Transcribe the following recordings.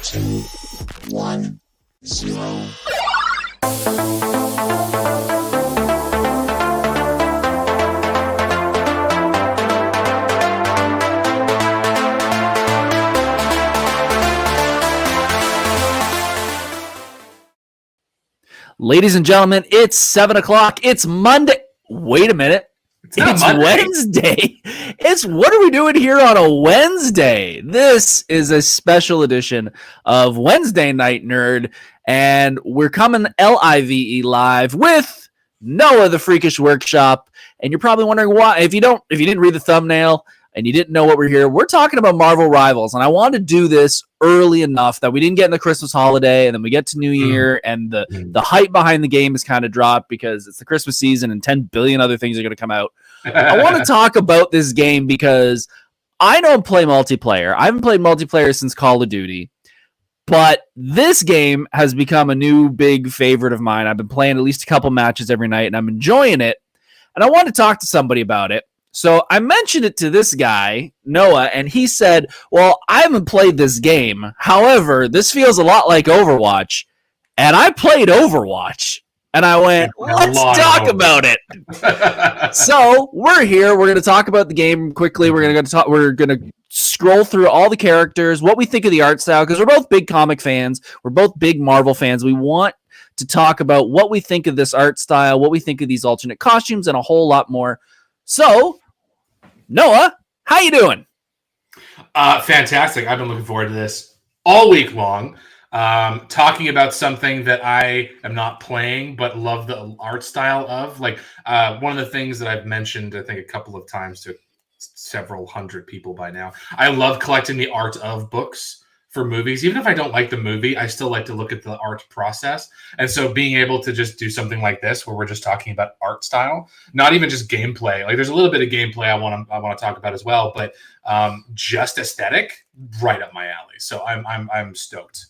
2, 1, 0. Ladies and gentlemen, it's 7 o'clock. It's Monday. Wait a minute. It's Wednesday. What are we doing here on a Wednesday? This is a special edition of Wednesday Night Nerd, and we're coming live with Noah, the Freakish Workshop. And you're probably wondering why. If you didn't read the thumbnail and you didn't know what we're here, we're talking about Marvel Rivals, and I wanted to do this early enough that we didn't get in the Christmas holiday, and then we get to New Year, and the hype behind the game is kind of dropped because it's the Christmas season and 10 billion other things are going to come out. I want to talk about this game because I don't play multiplayer. I haven't played multiplayer since Call of Duty, but this game has become a new big favorite of mine. I've been playing at least a couple matches every night, and I'm enjoying it, and I want to talk to somebody about it. So I mentioned it to this guy, Noah, and he said, well, I haven't played this game. However, this feels a lot like Overwatch, and I played Overwatch. And I went, let's talk about it. So we're here. We're going to talk about the game quickly. We're going to scroll through all the characters, what we think of the art style, because we're both big comic fans. We're both big Marvel fans. We want to talk about what we think of this art style, what we think of these alternate costumes, and a whole lot more. So, Noah, how you doing? Fantastic. I've been looking forward to this all week long. Talking about something that I am not playing, but love the art style of. Like one of the things that I've mentioned, I think, a couple of times to several hundred people by now. I love collecting the art of books for movies. Even if I don't like the movie, I still like to look at the art process. And so being able to just do something like this, where we're just talking about art style, not even just gameplay. Like there's a little bit of gameplay I want to talk about as well, but just aesthetic, right up my alley. So I'm stoked.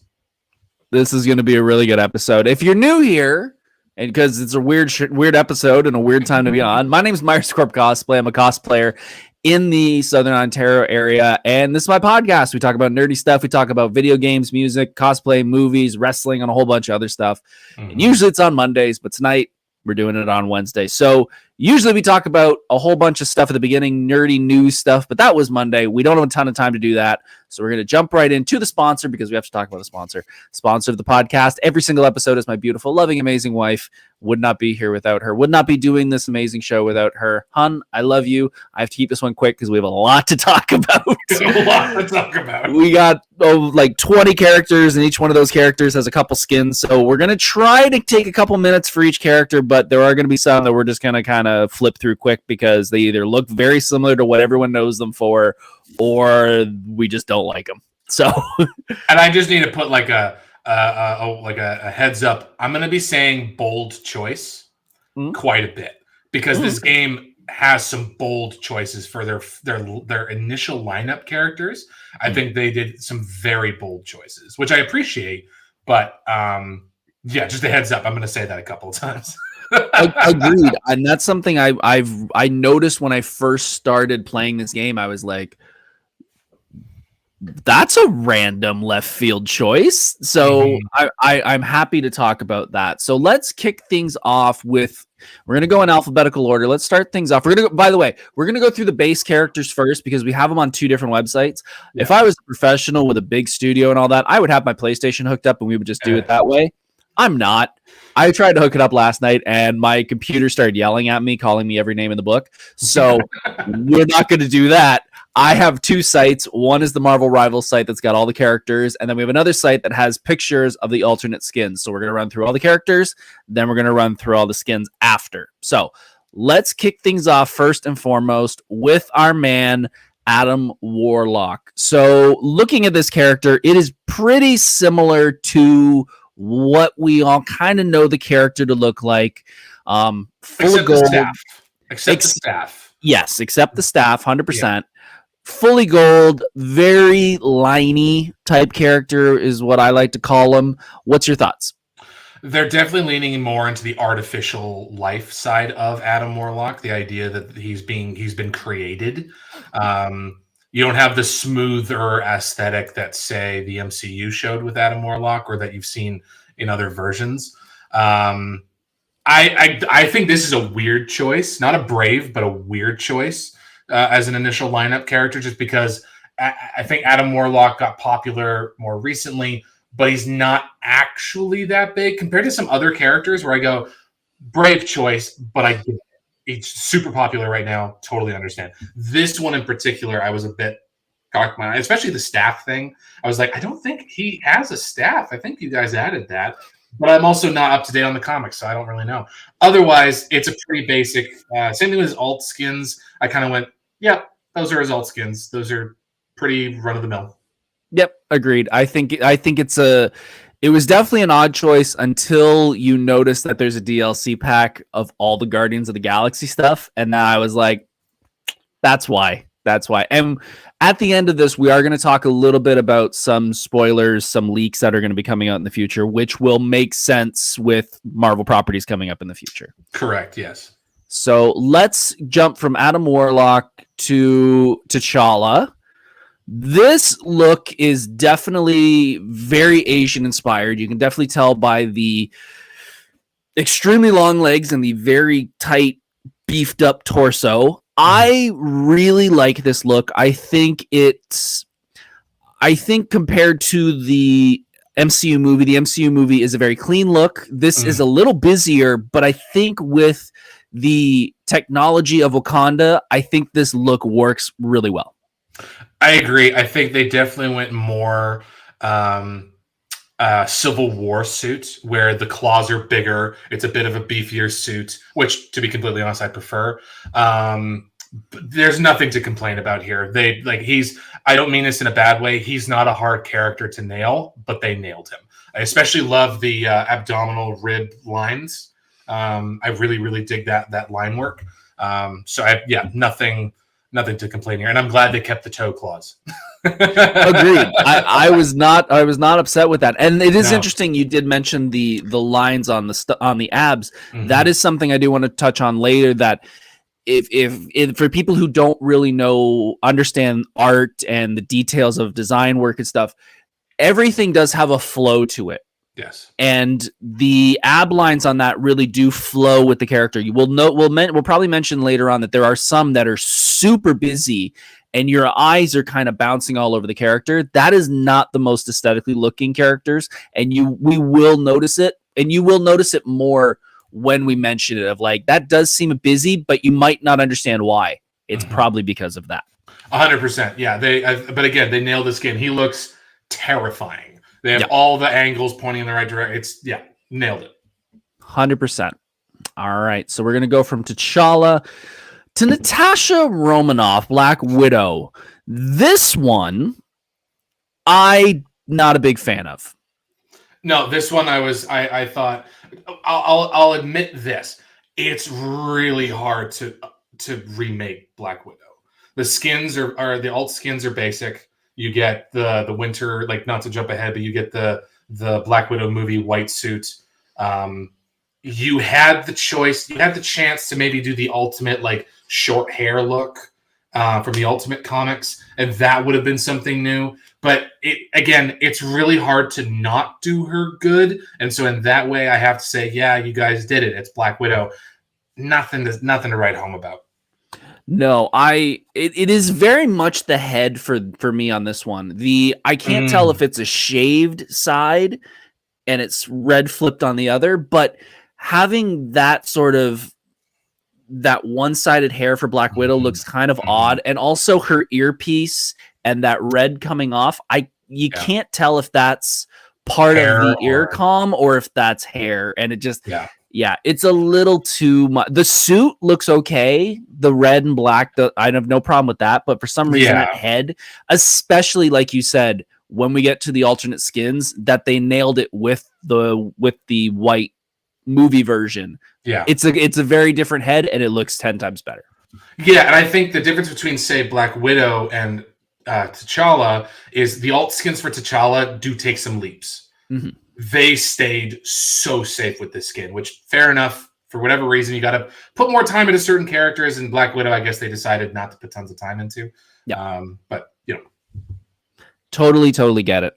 This is going to be a really good episode. If you're new here, and because it's a weird episode and a weird time to be on, my name is Myers Corp Cosplay. I'm a cosplayer in the Southern Ontario area, and this is my podcast. We talk about nerdy stuff. We talk about video games, music, cosplay, movies, wrestling, and a whole bunch of other stuff. And usually it's on Mondays, but tonight we're doing it on Wednesday. So usually we talk about a whole bunch of stuff at the beginning, nerdy news stuff, but that was Monday. We don't have a ton of time to do that. So we're going to jump right into the sponsor because we have to talk about the sponsor. Sponsor of the podcast. Every single episode is my beautiful, loving, amazing wife. Would not be here without her. Would not be doing this amazing show without her. Hun, I love you. I have to keep this one quick because we have a lot to talk about. A lot to talk about. We got like 20 characters, and each one of those characters has a couple skins. So we're going to try to take a couple minutes for each character, but there are going to be some that we're just going to kind of flip through quick because they either look very similar to what everyone knows them for, or we just don't like them. So, and I just need to put like a heads up. I'm going to be saying bold choice quite a bit because this game has some bold choices for their initial lineup characters. I think they did some very bold choices, which I appreciate. But yeah, just a heads up. I'm going to say that a couple of times. Agreed, and that's something I noticed when I first started playing this game. I was like, that's a random left field choice. So I'm happy to talk about that. So let's kick things off with, we're going to go in alphabetical order. Let's start things off. We're going to go, by the way, we're going to go through the base characters first because we have them on two different websites. Yeah. If I was a professional with a big studio and all that, I would have my PlayStation hooked up and we would just do it that way. I'm not. I tried to hook it up last night and my computer started yelling at me, calling me every name in the book. So we're not going to do that. I have two sites. One is the Marvel Rivals site that's got all the characters, and then we have another site that has pictures of the alternate skins. So we're going to run through all the characters, then we're going to run through all the skins after. So let's kick things off first and foremost with our man, Adam Warlock. So looking at this character, it is pretty similar to what we all kind of know the character to look like. Full of gold. Except the staff. Yes, except the staff, 100%. Yeah. Fully gold, very liney type character is what I like to call him. What's your thoughts? They're definitely leaning more into the artificial life side of Adam Warlock. The idea that he's been created. You don't have the smoother aesthetic that, say, the MCU showed with Adam Warlock, or that you've seen in other versions. I think this is a weird choice, not a brave, but a weird choice as an initial lineup character, just because I think Adam Warlock got popular more recently, but he's not actually that big compared to some other characters where I go, brave choice, but I get it. It's super popular right now. Totally understand. This one in particular, I was a bit cocked my eye, especially the staff thing. I was like, I don't think he has a staff. I think you guys added that. But I'm also not up to date on the comics, so I don't really know. Otherwise, it's a pretty basic. Same thing with his alt skins. I kind of went, yeah, those are his alt skins. Those are pretty run of the mill. Yep, agreed. I think it was definitely an odd choice until you notice that there's a DLC pack of all the Guardians of the Galaxy stuff, and then I was like, that's why. That's why. And at the end of this, we are going to talk a little bit about some spoilers, some leaks that are going to be coming out in the future, which will make sense with Marvel properties coming up in the future. Correct, yes. So let's jump from Adam Warlock to T'Challa. This look is definitely very Asian inspired. You can definitely tell by the extremely long legs and the very tight, beefed up torso. I really like this look. I think compared to the MCU movie is a very clean look. This is a little busier, but I think with the technology of Wakanda, I think this look works really well. I agree. I think they definitely went more Civil War suit, where the claws are bigger. It's a bit of a beefier suit, which, to be completely honest, I prefer. But there's nothing to complain about here. I don't mean this in a bad way. He's not a hard character to nail, but they nailed him. I especially love the abdominal rib lines. I really, really dig that line work. Nothing to complain here, and I'm glad they kept the toe claws. Agreed. I was not upset with that, and it is interesting. You did mention the lines on the abs. Mm-hmm. That is something I do want to touch on later. That if for people who don't really understand art and the details of design work and stuff, everything does have a flow to it. Yes. And the ab lines on that really do flow with the character. You will note, we'll probably mention later on that there are some that are super busy and your eyes are kind of bouncing all over the character. That is not the most aesthetically looking characters. And we will notice it, and you will notice it more when we mention it, of like, that does seem busy, but you might not understand why. It's probably because of that. 100%. Yeah. But again, they nailed this skin. He looks terrifying. They have all the angles pointing in the right direction. Nailed it. 100%. All right. So we're going to go from T'Challa to Natasha Romanoff, Black Widow. This one, I'm not a big fan of. No, this one I thought, I'll admit this. It's really hard to remake Black Widow. The skins are the alt skins are basic. You get the winter, like, not to jump ahead, but you get the Black Widow movie white suit. You had the choice, you had the chance to maybe do the ultimate, like, short hair look from the Ultimate comics, and that would have been something new. But it's really hard to not do her good, and so in that way, I have to say, yeah, you guys did it. It's Black Widow. Nothing to write home about. No, it is very much the head for me on this one. I can't tell if it's a shaved side and it's red flipped on the other, but having that sort of that one-sided hair for Black Widow looks kind of odd, and also her earpiece and that red coming off. You can't tell if that's part hair of the ear comm or if that's hair, and it just it's a little too much. The suit looks okay, the red and black. I have no problem with that, but for some reason that head, especially like you said, when we get to the alternate skins, that they nailed it with the white movie version. Yeah, it's a very different head, and it looks 10 times better. Yeah, and I think the difference between, say, Black Widow and T'Challa is the alt skins for T'Challa do take some leaps. Mm-hmm. They stayed so safe with this skin, which, fair enough. For whatever reason, you got to put more time into certain characters, and Black Widow, I guess they decided not to put tons of time into. Yeah. But Totally get it.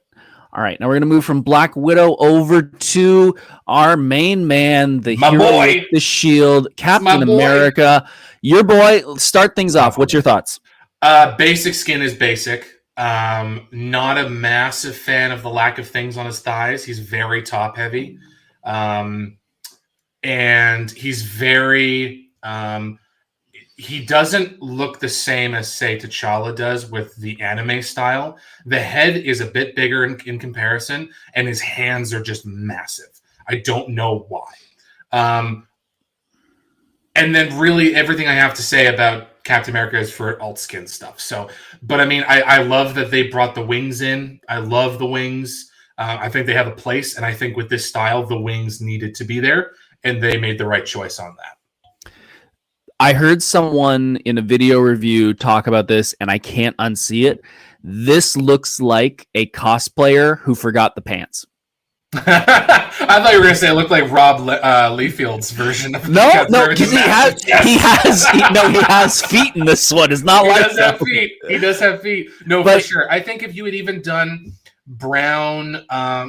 All right, now we're gonna move from Black Widow over to our main man, the My hero boy. with the shield, Captain My boy. America. Your boy. Start things off. What's your thoughts? Basic skin is basic. Not a massive fan of the lack of things on his thighs. He's very top heavy. And he's very he doesn't look the same as, say, T'Challa does with the anime style. The head is a bit bigger in comparison, and his hands are just massive. I don't know why. And then really everything I have to say about Captain America is for alt skin stuff. So, but I mean, I love that they brought the wings in. I love the wings. I think they have a place, and I think with this style, the wings needed to be there, and they made the right choice on that. I heard someone in a video review talk about this, and I can't unsee it. This looks like a cosplayer who forgot the pants. I thought you were going to say it looked like Rob Liefield's version of no, because he has feet in this one. It's not like that. He does have feet. No, but, for sure. I think if you had even done brown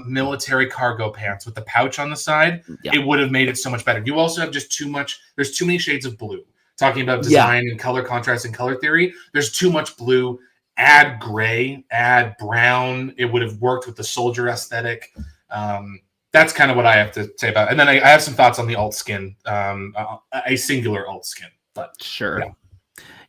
military cargo pants with the pouch on the side, it would have made it so much better. You also have just too much. There's too many shades of blue. Talking about design and color contrast and color theory, there's too much blue. Add gray, add brown. It would have worked with the soldier aesthetic. That's kind of what I have to say about it. And then I have some thoughts on the alt skin, a singular alt skin. But sure.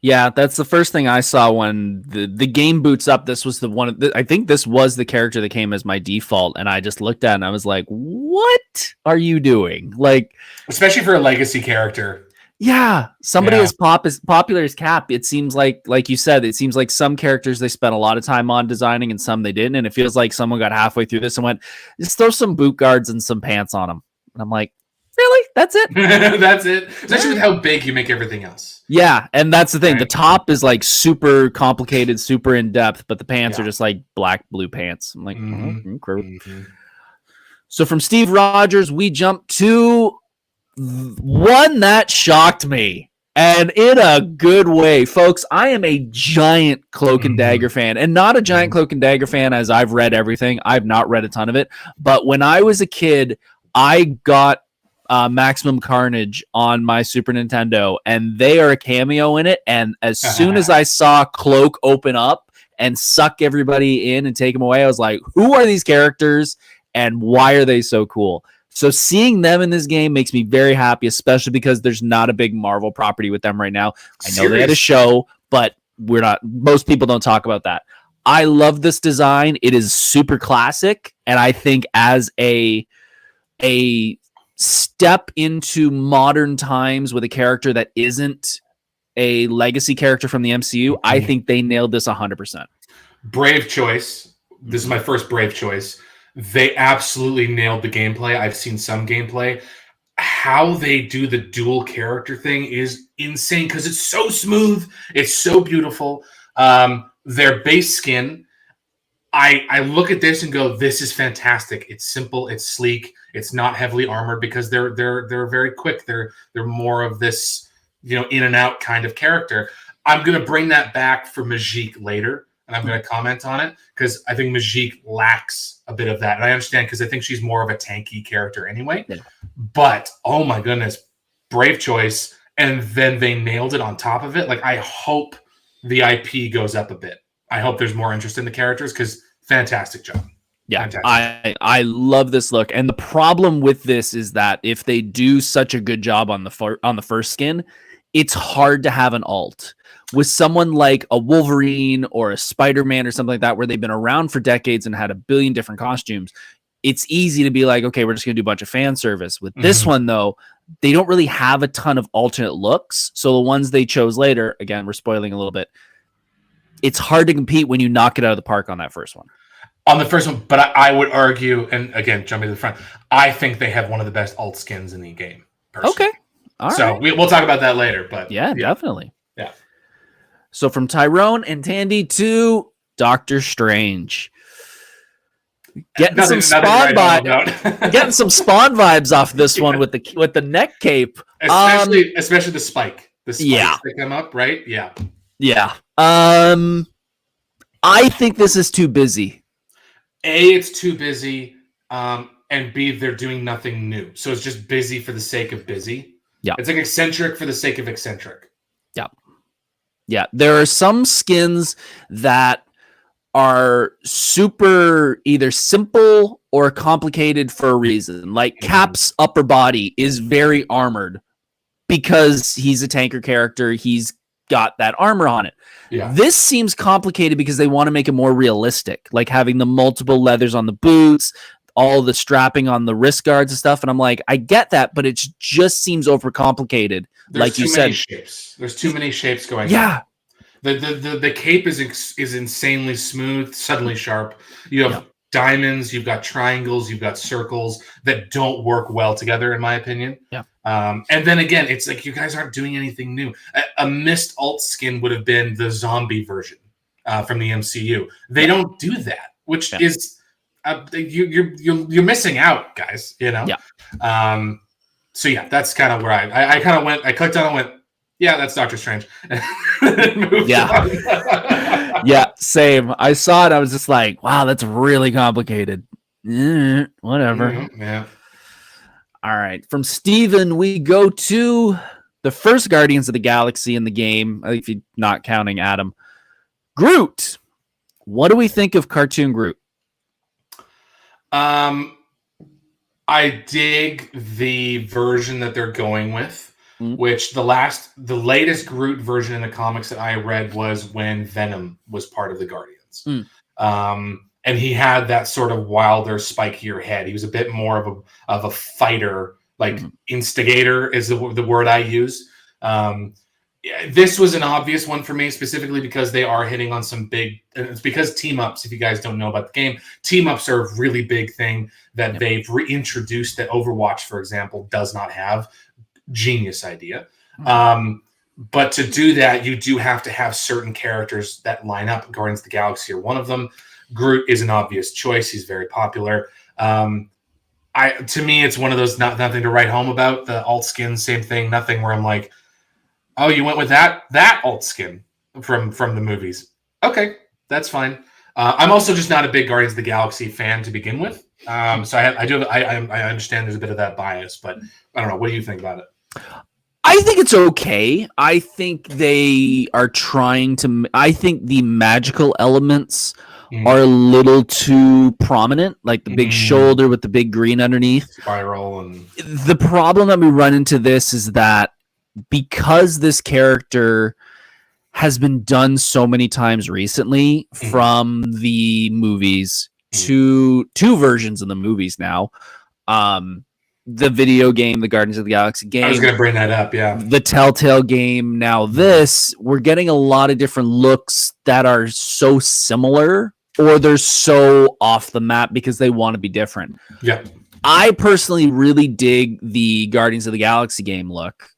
Yeah, that's the first thing I saw when the game boots up. This was the one. I think this was the character that came as my default, and I just looked at it and I was like, "What are you doing?" Like, especially for a legacy character. Yeah, somebody as popular as Cap. It seems like you said, it seems like some characters they spent a lot of time on designing, and some they didn't. And it feels like someone got halfway through this and went, "Just throw some boot guards and some pants on them." And I'm like, "Really? That's it? That's it?" Especially with how big you make everything else. Yeah, and that's the thing. Right. The top is like super complicated, super in depth, but the pants are just like black, blue pants. I'm like, So from Steve Rogers, we jump to one that shocked me, and in a good way. Folks, I am a giant Cloak and Dagger fan, and not a giant Cloak and Dagger fan as I've read everything. I've not read a ton of it, but when I was a kid, I got Maximum Carnage on my Super Nintendo, and they are a cameo in it, and as soon as I saw Cloak open up and suck everybody in and take them away, I was like, who are these characters, and why are they so cool? So seeing them in this game makes me very happy, especially because there's not a big Marvel property with them right now. I know they had a show, but most people don't talk about that. I love this design. It is super classic, and I think as a step into modern times with a character that isn't a legacy character from the MCU, I think they nailed this 100%. Brave choice. This is my first brave choice. They absolutely nailed the gameplay. I've seen some gameplay. How they do the dual character thing is insane because it's so smooth. It's so beautiful. Their base skin, I look at this and go, this is fantastic. It's simple. It's sleek. It's not heavily armored because they're very quick. They're more of this, in and out kind of character. I'm going to bring that back for Majik later, and I'm going to comment on it because I think Majik lacks a bit of that. And I understand because I think she's more of a tanky character anyway. Yeah. But, oh my goodness, brave choice. And then they nailed it on top of it. Like, I hope the IP goes up a bit. I hope there's more interest in the characters because fantastic job. Yeah, fantastic. I love this look. And the problem with this is that if they do such a good job on the first skin, it's hard to have an alt. With someone like a Wolverine or a Spider-Man or something like that, where they've been around for decades and had a billion different costumes, it's easy to be like, okay, we're just going to do a bunch of fan service. With this one, though, they don't really have a ton of alternate looks. So the ones they chose later, again, we're spoiling a little bit, it's hard to compete when you knock it out of the park on that first one. On the first one, but I would argue, and again, jumping to the front, I think they have one of the best alt skins in the game. Personally. Okay. All right. So we'll talk about that later. But yeah, definitely. Yeah. So from Tyrone and Tandy to Doctor Strange. Getting some Spawn vibes off this one with the neck cape. Especially the spike. The spikes that come up, right? Yeah. Yeah. I think this is too busy. A, it's too busy, and B, they're doing nothing new. So it's just busy for the sake of busy. Yeah. It's like eccentric for the sake of eccentric. Yeah. Yeah. There are some skins that are super either simple or complicated for a reason. Like Cap's upper body is very armored because he's a tanker character. He's got that armor on it. Yeah. This seems complicated because they want to make it more realistic, like having the multiple leathers on the boots, all the strapping on the wrist guards and stuff. And I'm like, I get that, but it just seems overcomplicated. Like you said, shapes. There's too many shapes going on. Yeah. The cape is insanely smooth, suddenly sharp. You have diamonds, you've got triangles, you've got circles that don't work well together, in my opinion. Yeah. And then again, it's like you guys aren't doing anything new. A missed alt skin would have been the zombie version from the MCU. They don't do that, which is you're missing out, guys. You know. Yeah. So yeah, that's kind of where I kind of went. I clicked on and went, yeah, that's Doctor Strange. Yeah, same. I saw it. I was just like, wow, that's really complicated. Whatever. Mm-hmm. Yeah. All right. From Steven, we go to the first Guardians of the Galaxy in the game, if you're not counting Adam. Groot. What do we think of cartoon Groot? I dig the version that they're going with. Which the latest Groot version in the comics that I read was when Venom was part of the Guardians. And he had that sort of wilder, spikier head. He was a bit more of a fighter, like instigator is the word I use. This was an obvious one for me, specifically because they are hitting on some big, and it's because team-ups, if you guys don't know about the game, team-ups are a really big thing that they've reintroduced that Overwatch, for example, does not have. Genius idea. But to do that, you do have to have certain characters that line up. Guardians of the Galaxy are one of them. Groot is an obvious choice. He's very popular. To me, it's one of those nothing to write home about. The alt skin, same thing. Nothing where I'm like, oh, you went with that alt skin from the movies. Okay, that's fine. I'm also just not a big Guardians of the Galaxy fan to begin with. So I understand there's a bit of that bias, but I don't know. What do you think about it? I think it's okay. I think they are trying to. I think the magical elements are a little too prominent, like the big shoulder with the big green underneath. Spiral and the problem that we run into this is that because this character has been done so many times recently from the movies to two versions of the movies now. The video game, the Guardians of the Galaxy game. I was going to bring that up, yeah. The Telltale game. Now this, we're getting a lot of different looks that are so similar or they're so off the map because they want to be different. Yeah. I personally really dig the Guardians of the Galaxy game look.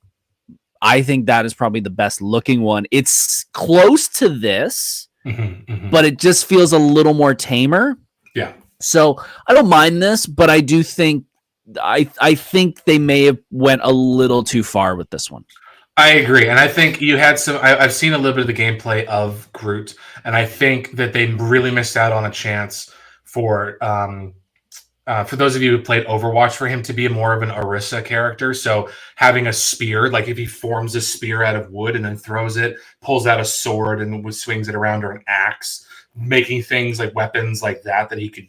I think that is probably the best looking one. It's close to this, but it just feels a little more tamer. Yeah. So I don't mind this, but I do think I think they may have went a little too far with this one. I agree, and I think you had some. I've seen a little bit of the gameplay of Groot, and I think that they really missed out on a chance for those of you who played Overwatch, for him to be more of an Orisa character. So having a spear, like if he forms a spear out of wood and then throws it, pulls out a sword and swings it around, or an axe. Making things like weapons like that he could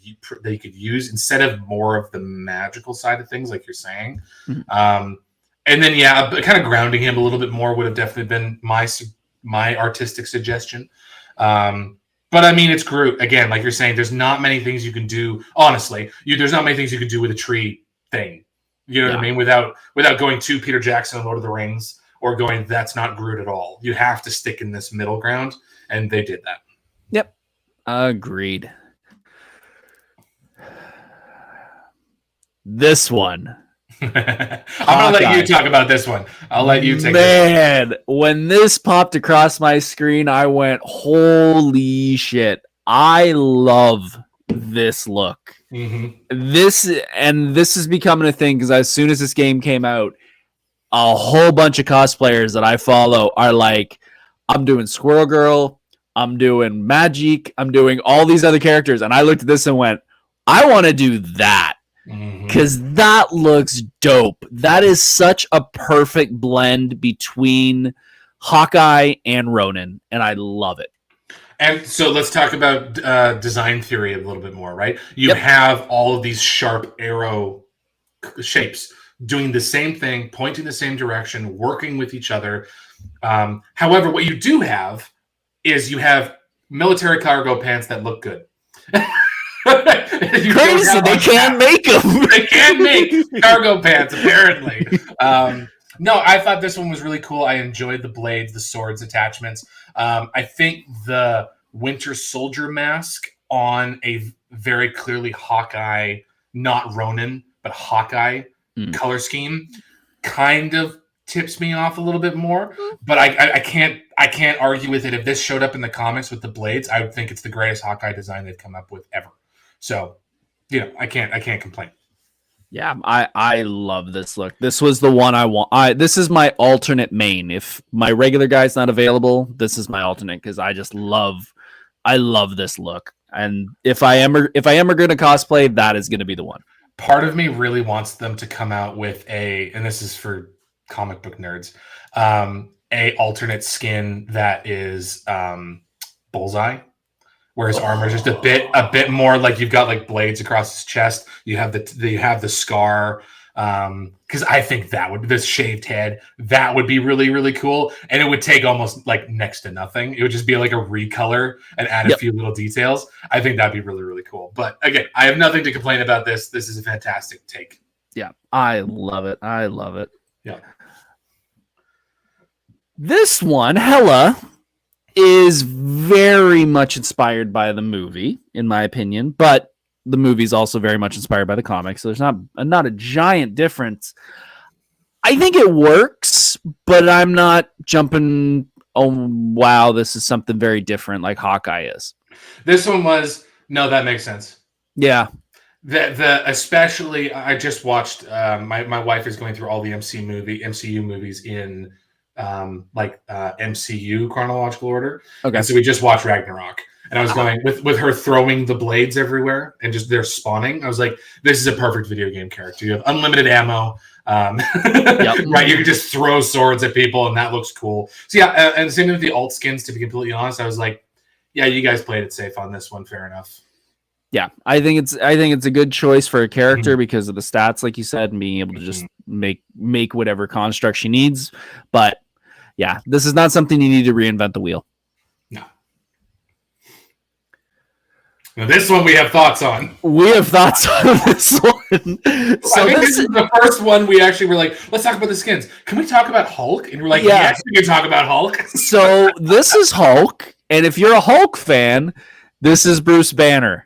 use instead of more of the magical side of things, like you're saying. And then kind of grounding him a little bit more would have definitely been my artistic suggestion. But I mean, it's Groot again, like you're saying. There's not many things you can do. Honestly, there's not many things you can do with a tree thing. You know what I mean? Without going to Peter Jackson and Lord of the Rings, or going, that's not Groot at all. You have to stick in this middle ground, and they did that. Yep. Agreed. This one. I'm going to let you talk about this one. I'll let you take it. Man, when this popped across my screen, I went, holy shit. I love this look. This is becoming a thing because as soon as this game came out, a whole bunch of cosplayers that I follow are like, I'm doing Squirrel Girl, I'm doing Magic, I'm doing all these other characters, and I looked at this and went, I want to do that. Because that looks dope. That is such a perfect blend between Hawkeye and Ronin, and I love it. And so let's talk about design theory a little bit more, right? You have all of these sharp arrow shapes doing the same thing, pointing the same direction, working with each other. However, what you do have is you have military cargo pants that look good. Crazy, they can't make them. They can't make cargo pants, apparently. No, I thought this one was really cool. I enjoyed the blades, the swords attachments. I think the Winter Soldier mask on a very clearly Hawkeye, not Ronin, but Hawkeye color scheme kind of tips me off a little bit more. But I can't argue with it. If this showed up in the comics with the blades, I would think it's the greatest Hawkeye design they've come up with ever. So, I can't complain. Yeah, I love this look. This was the one I want. This is my alternate main. If my regular guy's not available, this is my alternate because I love this look. And if I am going to cosplay, that is going to be the one. Part of me really wants them to come out with and this is for comic book nerds, a alternate skin that is Bullseye. Where his armor is just a bit more like you've got like blades across his chest. You have the scar. Because I think this shaved head, that would be really, really cool. And it would take almost like next to nothing. It would just be like a recolor and add a few little details. I think that'd be really, really cool. But again, I have nothing to complain about this. This is a fantastic take. Yeah, I love it. Yeah. This one, Hela, is very much inspired by the movie, in my opinion, but the movie is also very much inspired by the comics, so there's not a giant difference. I think it works, but I'm not jumping, oh, wow, this is something very different like Hawkeye is. This one was, no, that makes sense. Yeah. Especially, I just watched, my wife is going through all the MCU movies in MCU chronological order. Okay. And so we just watched Ragnarok. And I was going with her throwing the blades everywhere and just they're spawning. I was like, this is a perfect video game character. You have unlimited ammo. Right? You can just throw swords at people and that looks cool. So yeah, and same with the alt skins, to be completely honest. I was like, yeah, you guys played it safe on this one. Fair enough. Yeah, I think it's a good choice for a character because of the stats, like you said, and being able to just make whatever construct she needs. But yeah, this is not something you need to reinvent the wheel. No. Now this one we have thoughts on. We have thoughts on this one. So I think this is the first one we actually were like, let's talk about the skins. Can we talk about Hulk? And we're like, yes, we can talk about Hulk. So this is Hulk, and if you're a Hulk fan, this is Bruce Banner.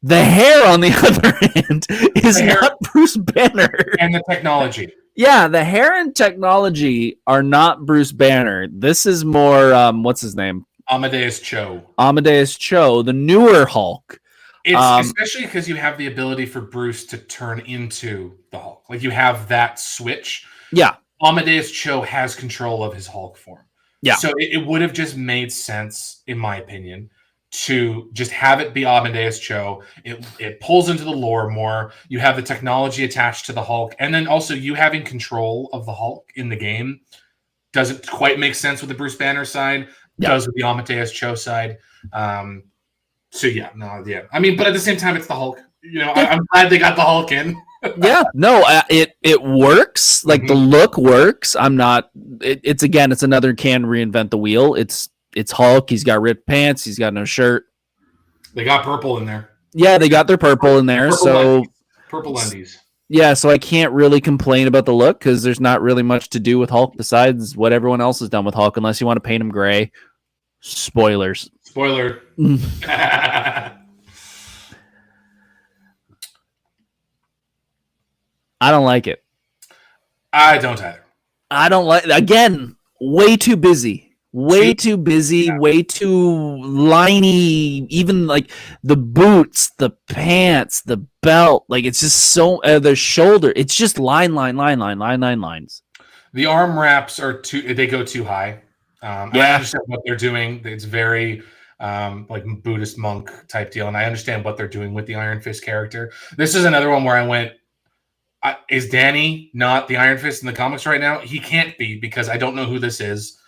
The hair, on the other hand, is not Bruce Banner. And the technology. Yeah, the hair and technology are not Bruce Banner. This is more, what's his name? Amadeus Cho, the newer Hulk. It's especially because you have the ability for Bruce to turn into the Hulk. Like you have that switch. Yeah. Amadeus Cho has control of his Hulk form. Yeah. So it would have just made sense, in my opinion, to just have it be Amadeus Cho. It pulls into the lore more. You have the technology attached to the Hulk, and then also you having control of the Hulk in the game doesn't quite make sense with the Bruce Banner side. Does with the Amadeus Cho side. So yeah, no, yeah. I mean, but at the same time, it's the Hulk. You know, I'm glad they got the Hulk in. Yeah, no, it works. Like the look works. I'm not. It's another can reinvent the wheel. It's Hulk. He's got ripped pants. He's got no shirt. They got purple in there. Yeah, they got their purple in there. Purple undies. Yeah, so I can't really complain about the look because there's not really much to do with Hulk besides what everyone else has done with Hulk, unless you want to paint him gray. Spoilers. Spoiler. I don't like it. I don't either. I don't like. Again, way too busy. Way too busy, way too liney, even like the boots, the pants, the belt. Like it's just so, the shoulder. It's just lines. The arm wraps they go too high. And I understand what they're doing. It's very like Buddhist monk type deal, and I understand what they're doing with the Iron Fist character. This is another one where I went, is Danny not the Iron Fist in the comics right now? He can't be, because I don't know who this is.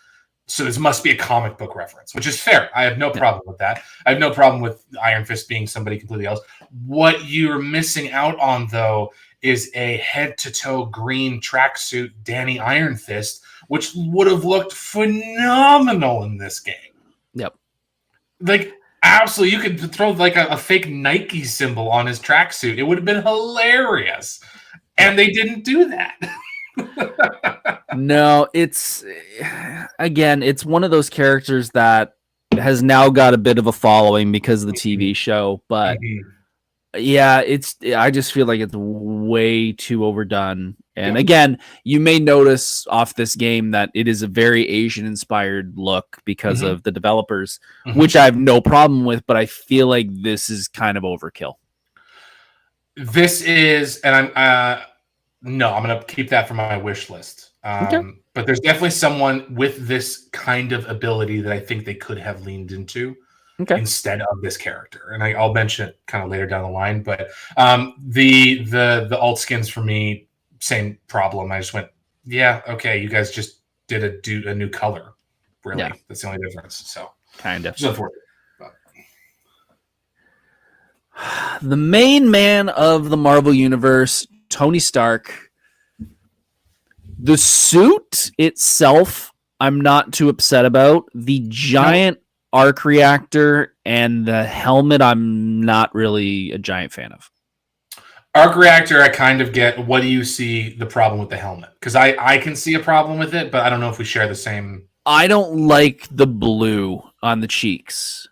So this must be a comic book reference, which is fair. I have no problem with that. I have no problem with Iron Fist being somebody completely else. What you're missing out on, though, is a head-to-toe green tracksuit Danny Iron Fist, which would have looked phenomenal in this game. Yep. Like, absolutely. You could throw like a fake Nike symbol on his tracksuit. It would have been hilarious. And they didn't do that. No, it's one of those characters that has now got a bit of a following because of the TV show, but yeah, I just feel like it's way too overdone. And again, you may notice off this game that it is a very Asian inspired look because of the developers, which I have no problem with, but I feel like this is kind of overkill. This is, and I'm going to keep that for my wish list. But there's definitely someone with this kind of ability that I think they could have leaned into instead of this character. And I'll mention it kind of later down the line. But the alt skins for me, same problem. I just went, yeah, okay, you guys just did a new color. Really, that's the only difference. So kind of. The main man of the Marvel Universe, Tony Stark. The suit itself, I'm not too upset about. The giant arc reactor and the helmet, I'm not really a giant fan of. Arc reactor, I kind of get. What do you see the problem with the helmet? Because I can see a problem with it, but I don't know if we share the same. I don't like the blue on the cheeks.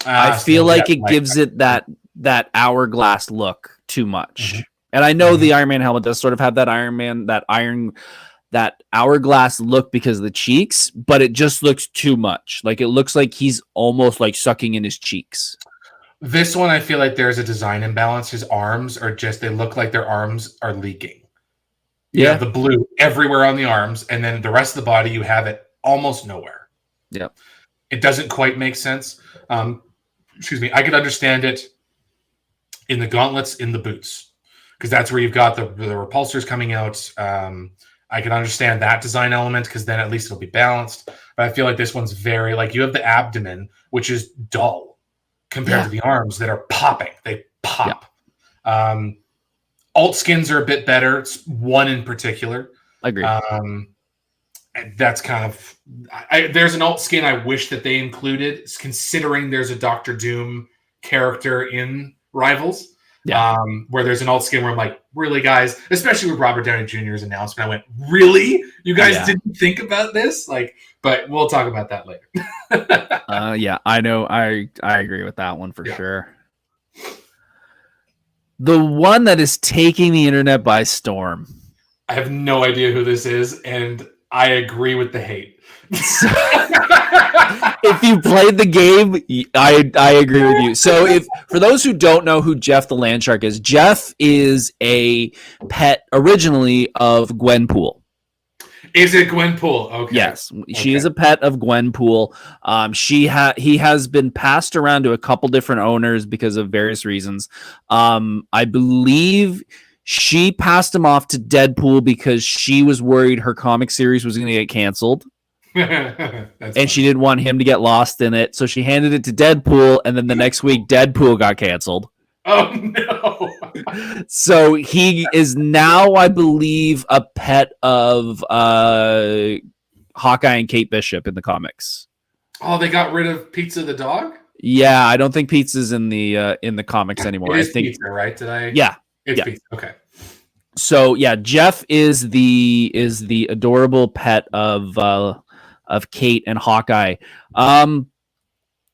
I feel like it gives it that hourglass look too much. And I know the Iron Man helmet does sort of have that that hourglass look because of the cheeks, but it just looks too much. Like it looks like he's almost like sucking in his cheeks. This one, I feel like there's a design imbalance. His arms are they look like their arms are leaking. You have the blue everywhere on the arms, and then the rest of the body, you have it almost nowhere. Yeah. It doesn't quite make sense. Excuse me. I could understand it in the gauntlets, in the boots, because that's where you've got the repulsors coming out. I can understand that design element because then at least it'll be balanced. But I feel like this one's very, like, you have the abdomen, which is dull compared to the arms that are popping. They pop. Alt skins are a bit better. It's one in particular. I agree. And that's kind of... there's an alt skin I wish that they included, considering there's a Doctor Doom character in Rivals. Where there's an alt skin where I'm like, really, guys? Especially with Robert Downey Jr.'s announcement, I went, really? You guys didn't think about this? Like, but we'll talk about that later. I know. I agree with that one for sure. The one that is taking the internet by storm. I have no idea who this is, and I agree with the hate. If you played the game, I agree with you. So if for those who don't know who Jeff the Landshark is, Jeff is a pet originally of Gwenpool. Is it Gwenpool? Okay. Yes, she is a pet of Gwenpool. He has been passed around to a couple different owners because of various reasons. I believe she passed him off to Deadpool because she was worried her comic series was going to get canceled. And she didn't want him to get lost in it, so she handed it to Deadpool, and then the next week Deadpool got canceled. Oh no. So he is now, I believe, a pet of Hawkeye and Kate Bishop in the comics. Oh, they got rid of Pizza the dog? Yeah, I don't think Pizza's in the comics anymore. It is I think Pizza, right? It's Pizza. Okay. So yeah, Jeff is the adorable pet of Kate and Hawkeye.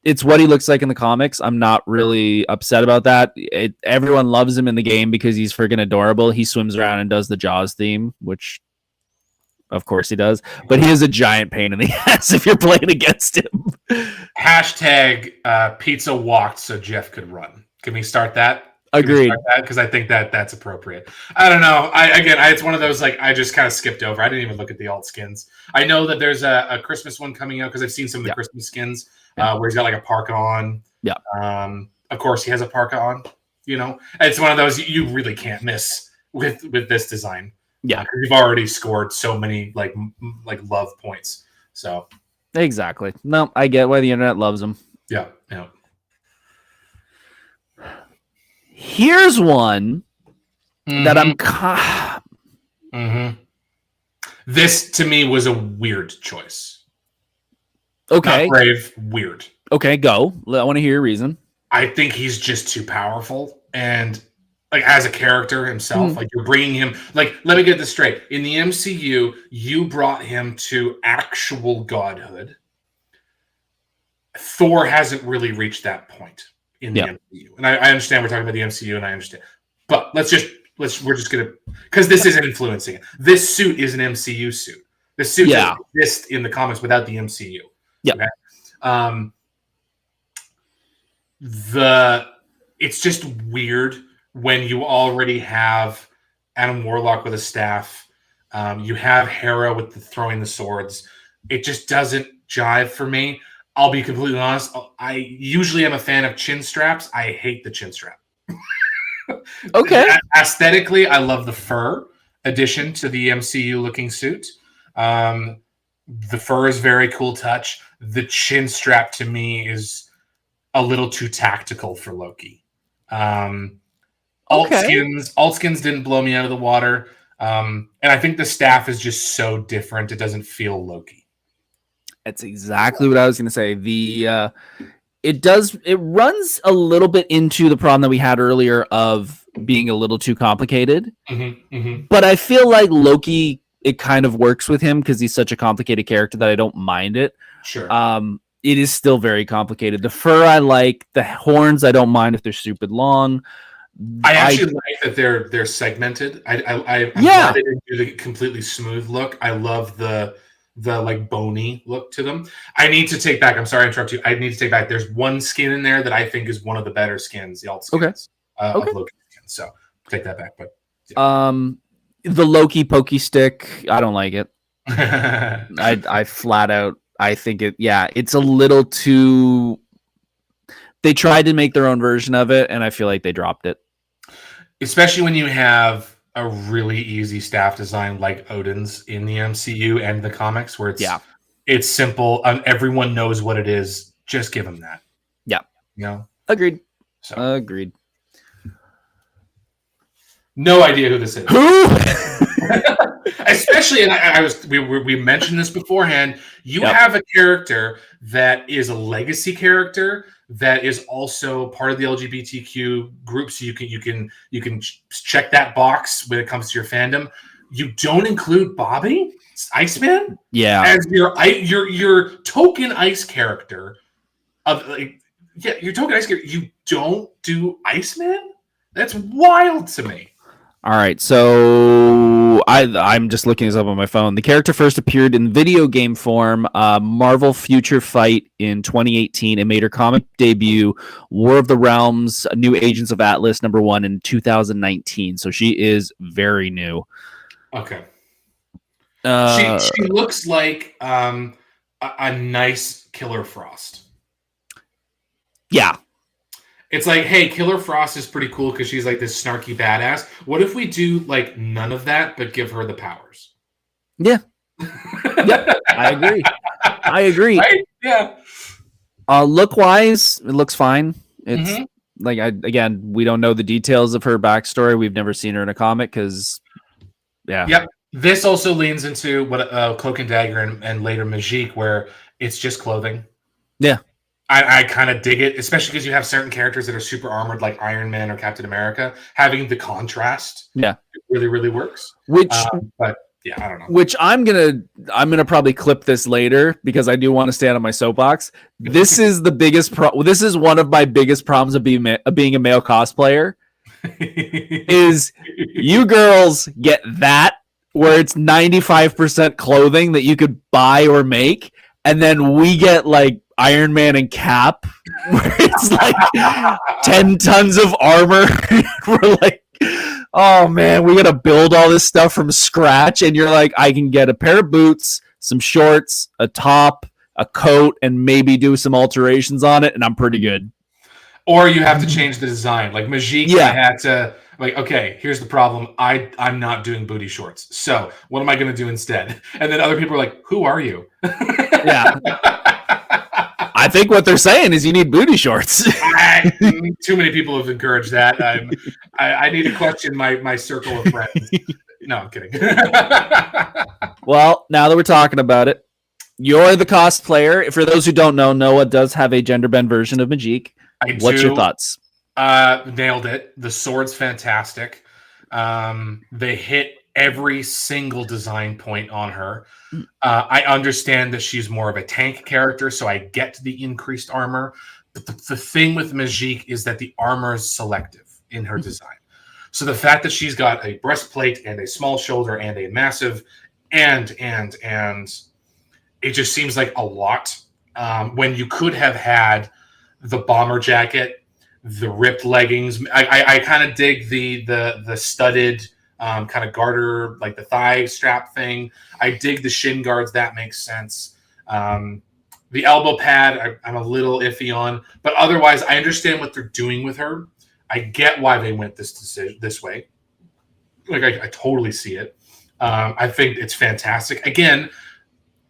It's what he looks like in the comics. I'm not really upset about that. Everyone loves him in the game because he's friggin' adorable. He swims around and does the Jaws theme, which of course he does. But he is a giant pain in the ass if you're playing against him. Hashtag pizza walked so Jeff could run. Can we start that? Agreed. Because I think that's appropriate. I don't know. It's one of those like I just kind of skipped over. I didn't even look at the alt skins. I know that there's a Christmas one coming out because I've seen some of the Christmas skins where he's got like a parka on. Yeah. Of course, he has a parka on. You know, it's one of those you really can't miss with this design. Yeah, you've already scored so many like love points. So exactly. No, I get why the internet loves him. Yeah. Here's one that I'm. This to me was a weird choice. Okay. Not brave, weird. Okay, go. I want to hear your reason. I think he's just too powerful, and like as a character himself, like you're bringing him. Like, let me get this straight. In the MCU, you brought him to actual godhood. Thor hasn't really reached that point in the MCU, and I understand we're talking about the MCU, and I understand, but we're just gonna, because this isn't influencing it. This suit is an MCU suit. This suit doesn't exist in the comics without the MCU. Yeah. Okay? It's just weird when you already have Adam Warlock with a staff. You have Hera with throwing the swords. It just doesn't jive for me. I'll be completely honest. I usually am a fan of chin straps. I hate the chin strap. Okay. Aesthetically, I love the fur addition to the MCU looking suit. The fur is very cool touch. The chin strap to me is a little too tactical for Loki. Alt skins didn't blow me out of the water. And I think the staff is just so different. It doesn't feel Loki. That's exactly what I was going to say. It runs a little bit into the problem that we had earlier of being a little too complicated. But I feel like Loki, it kind of works with him because he's such a complicated character that I don't mind it. Sure. It is still very complicated. The fur I like. The horns I don't mind if they're stupid long. I actually like that they're segmented. I'm glad they didn't do the completely smooth look. I love the like bony look to them. I need to take back. I'm sorry to interrupt you. I need to take back. There's one skin in there that I think is one of the better skins, the alt skins of Loki skins. So take that back. But the Loki pokey stick, I don't like it. I flat out. I think it's a little too. They tried to make their own version of it, and I feel like they dropped it. Especially when you have a really easy staff design like Odin's in the MCU and the comics, where it's simple. Everyone knows what it is. Just give them that. Yeah. You know? Agreed. So. Agreed. No idea who this is. Who? Especially, and we mentioned this beforehand. You have a character that is a legacy character that is also part of the LGBTQ group, so you can check that box when it comes to your fandom. You don't include Bobby, Iceman, as your token ice character your token ice character. You don't do Iceman. That's wild to me. All right, so I'm just looking this up on my phone. The character first appeared in video game form, Marvel Future Fight in 2018, and made her comic debut, War of the Realms, New Agents of Atlas #1 in 2019. So she is very new. Okay. She looks like a nice Killer Frost. Yeah. It's like, hey, Killer Frost is pretty cool because she's like this snarky badass. What if we do like none of that, but give her the powers? Yeah. Yep. I agree. Right? Yeah. Look wise, it looks fine. It's like, we don't know the details of her backstory. We've never seen her in a comic because, Yep. This also leans into what Cloak and Dagger and later Magique, where it's just clothing. Yeah. I kind of dig it, especially because you have certain characters that are super armored, like Iron Man or Captain America. Having the contrast, it really, really works. But I don't know. Which I'm gonna probably clip this later because I do want to stand on my soapbox. This is the biggest This is one of my biggest problems of being a male cosplayer. Is you girls get that where it's 95% clothing that you could buy or make, and then we get like Iron Man and Cap, where it's like 10 tons of armor. We're like, oh man, we gotta build all this stuff from scratch. And you're like, I can get a pair of boots, some shorts, a top, a coat, and maybe do some alterations on it, and I'm pretty good. Or you have to change the design. Like Majik, I had to okay, here's the problem. I'm not doing booty shorts. So what am I gonna do instead? And then other people are like, who are you? Yeah. I think what they're saying is you need booty shorts. Too many people have encouraged that. I need to question my circle of friends. No, I'm kidding. Well, now that we're talking about it, you're the cosplayer. For those who don't know, Noah does have a gender bend version of Majik. What's your thoughts? Nailed it. The sword's fantastic. They hit every single design point on her. I understand that she's more of a tank character, so I get the increased armor. But the thing with Majik is that the armor is selective in her design. So the fact that she's got a breastplate and a small shoulder and a massive and it just seems like a lot when you could have had the bomber jacket, the ripped leggings. I kind of dig the studded kind of garter, like the thigh strap thing. I dig the shin guards. That makes sense. The elbow pad, I'm a little iffy on, but otherwise, I understand what they're doing with her. I get why they went this way. Like I totally see it. I think it's fantastic. Again,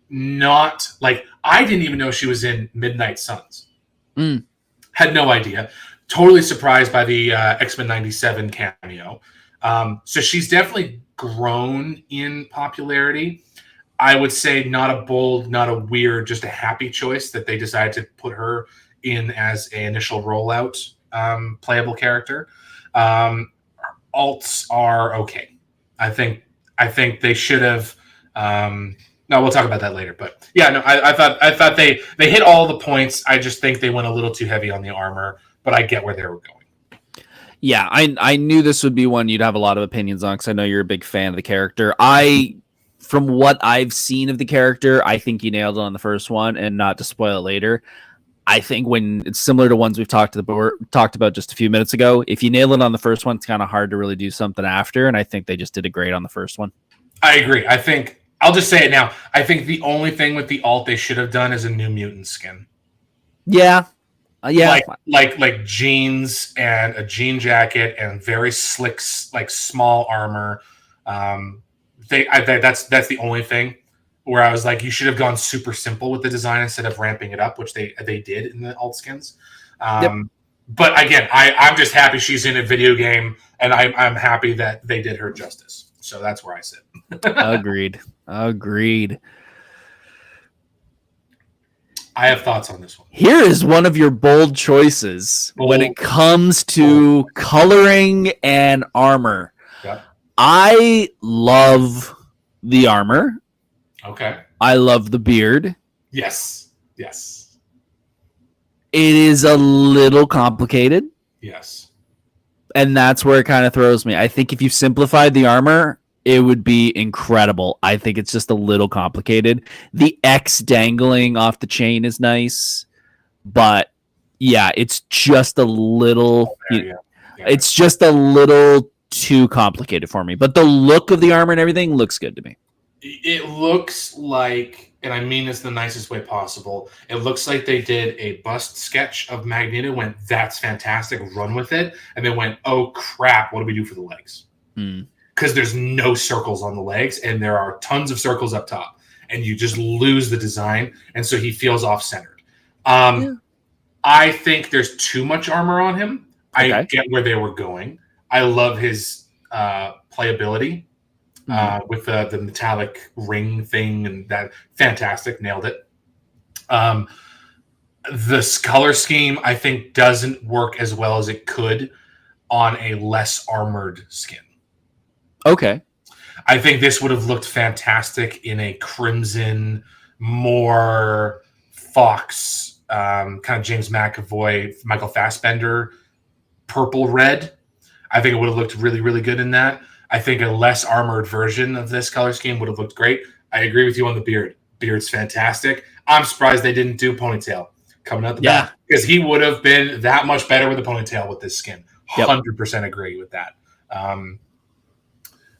not like I didn't even know she was in Midnight Suns. Had no idea. Totally surprised by the X-Men 97 cameo. So she's definitely grown in popularity. I would say not a bold, not a weird, just a happy choice that they decided to put her in as an initial rollout playable character. Alts are okay. I think they should have. No, we'll talk about that later. But yeah, no, I thought they hit all the points. I just think they went a little too heavy on the armor, but I get where they were going. Yeah, I knew this would be one you'd have a lot of opinions on because I know you're a big fan of the character. From what I've seen of the character, I think you nailed it on the first one, and not to spoil it later. I think when it's similar to ones we've talked about just a few minutes ago, if you nail it on the first one, it's kind of hard to really do something after, and I think they just did it great on the first one. I agree. I think I'll just say it now. I think the only thing with the alt they should have done is a New Mutant skin. Yeah. Like jeans and a jean jacket and very slick, like small armor. That's the only thing where I was like, you should have gone super simple with the design instead of ramping it up, which they did in the alt skins. But again, I'm just happy she's in a video game, and I'm happy that they did her justice. So that's where I sit. Agreed. I have thoughts on this one. Here is one of your bold choices when it comes to coloring and armor. Yeah. I love the armor. Okay. I love the beard. Yes. It is a little complicated. Yes. And that's where it kind of throws me. I think if you simplified the armor, it would be incredible. I think it's just a little complicated. The X dangling off the chain is nice, but yeah, it's just a little. It's just a little too complicated for me. But the look of the armor and everything looks good to me. It looks like, and I mean this the nicest way possible, it looks like they did a bust sketch of Magneto, went, that's fantastic, run with it, and then went, oh crap, what do we do for the legs? Because there's no circles on the legs, and there are tons of circles up top, and you just lose the design, and so he feels off-centered. I think there's too much armor on him. Okay. I get where they were going. I love his playability. With the metallic ring thing and that, fantastic, nailed it. This color scheme, I think, doesn't work as well as it could on a less armored skin. Okay. I think this would have looked fantastic in a crimson, more Fox, kind of James McAvoy, Michael Fassbender, purple red. I think it would have looked really, really good in that. I think a less armored version of this color scheme would have looked great. I agree with you on the beard. Beard's fantastic. I'm surprised they didn't do ponytail. coming out the Yeah. back, because he would have been that much better with a ponytail with this skin. Yep. 100% agree with that.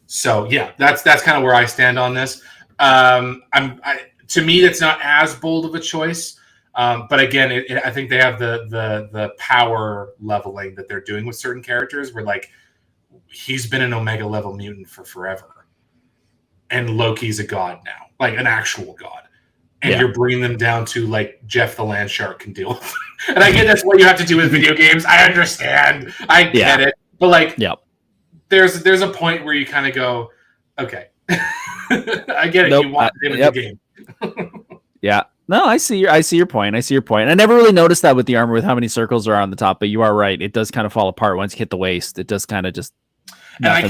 So yeah, that's kind of where I stand on this. To me, it's not as bold of a choice, but again, I think they have the power leveling that they're doing with certain characters. Where like he's been an Omega level mutant for forever, and Loki's a god now, like an actual god. And you're bringing them down to like Jeff the Land Shark can deal with. And I get that's what you have to do with video games. I understand. I get it. But like, there's a point where you kind of go, okay, I get it. Nope. You want to do the game. Yeah. No, I see your point. I never really noticed that with the armor, with how many circles are on the top, but you are right. It does kind of fall apart once you hit the waist. It does kind of just. And I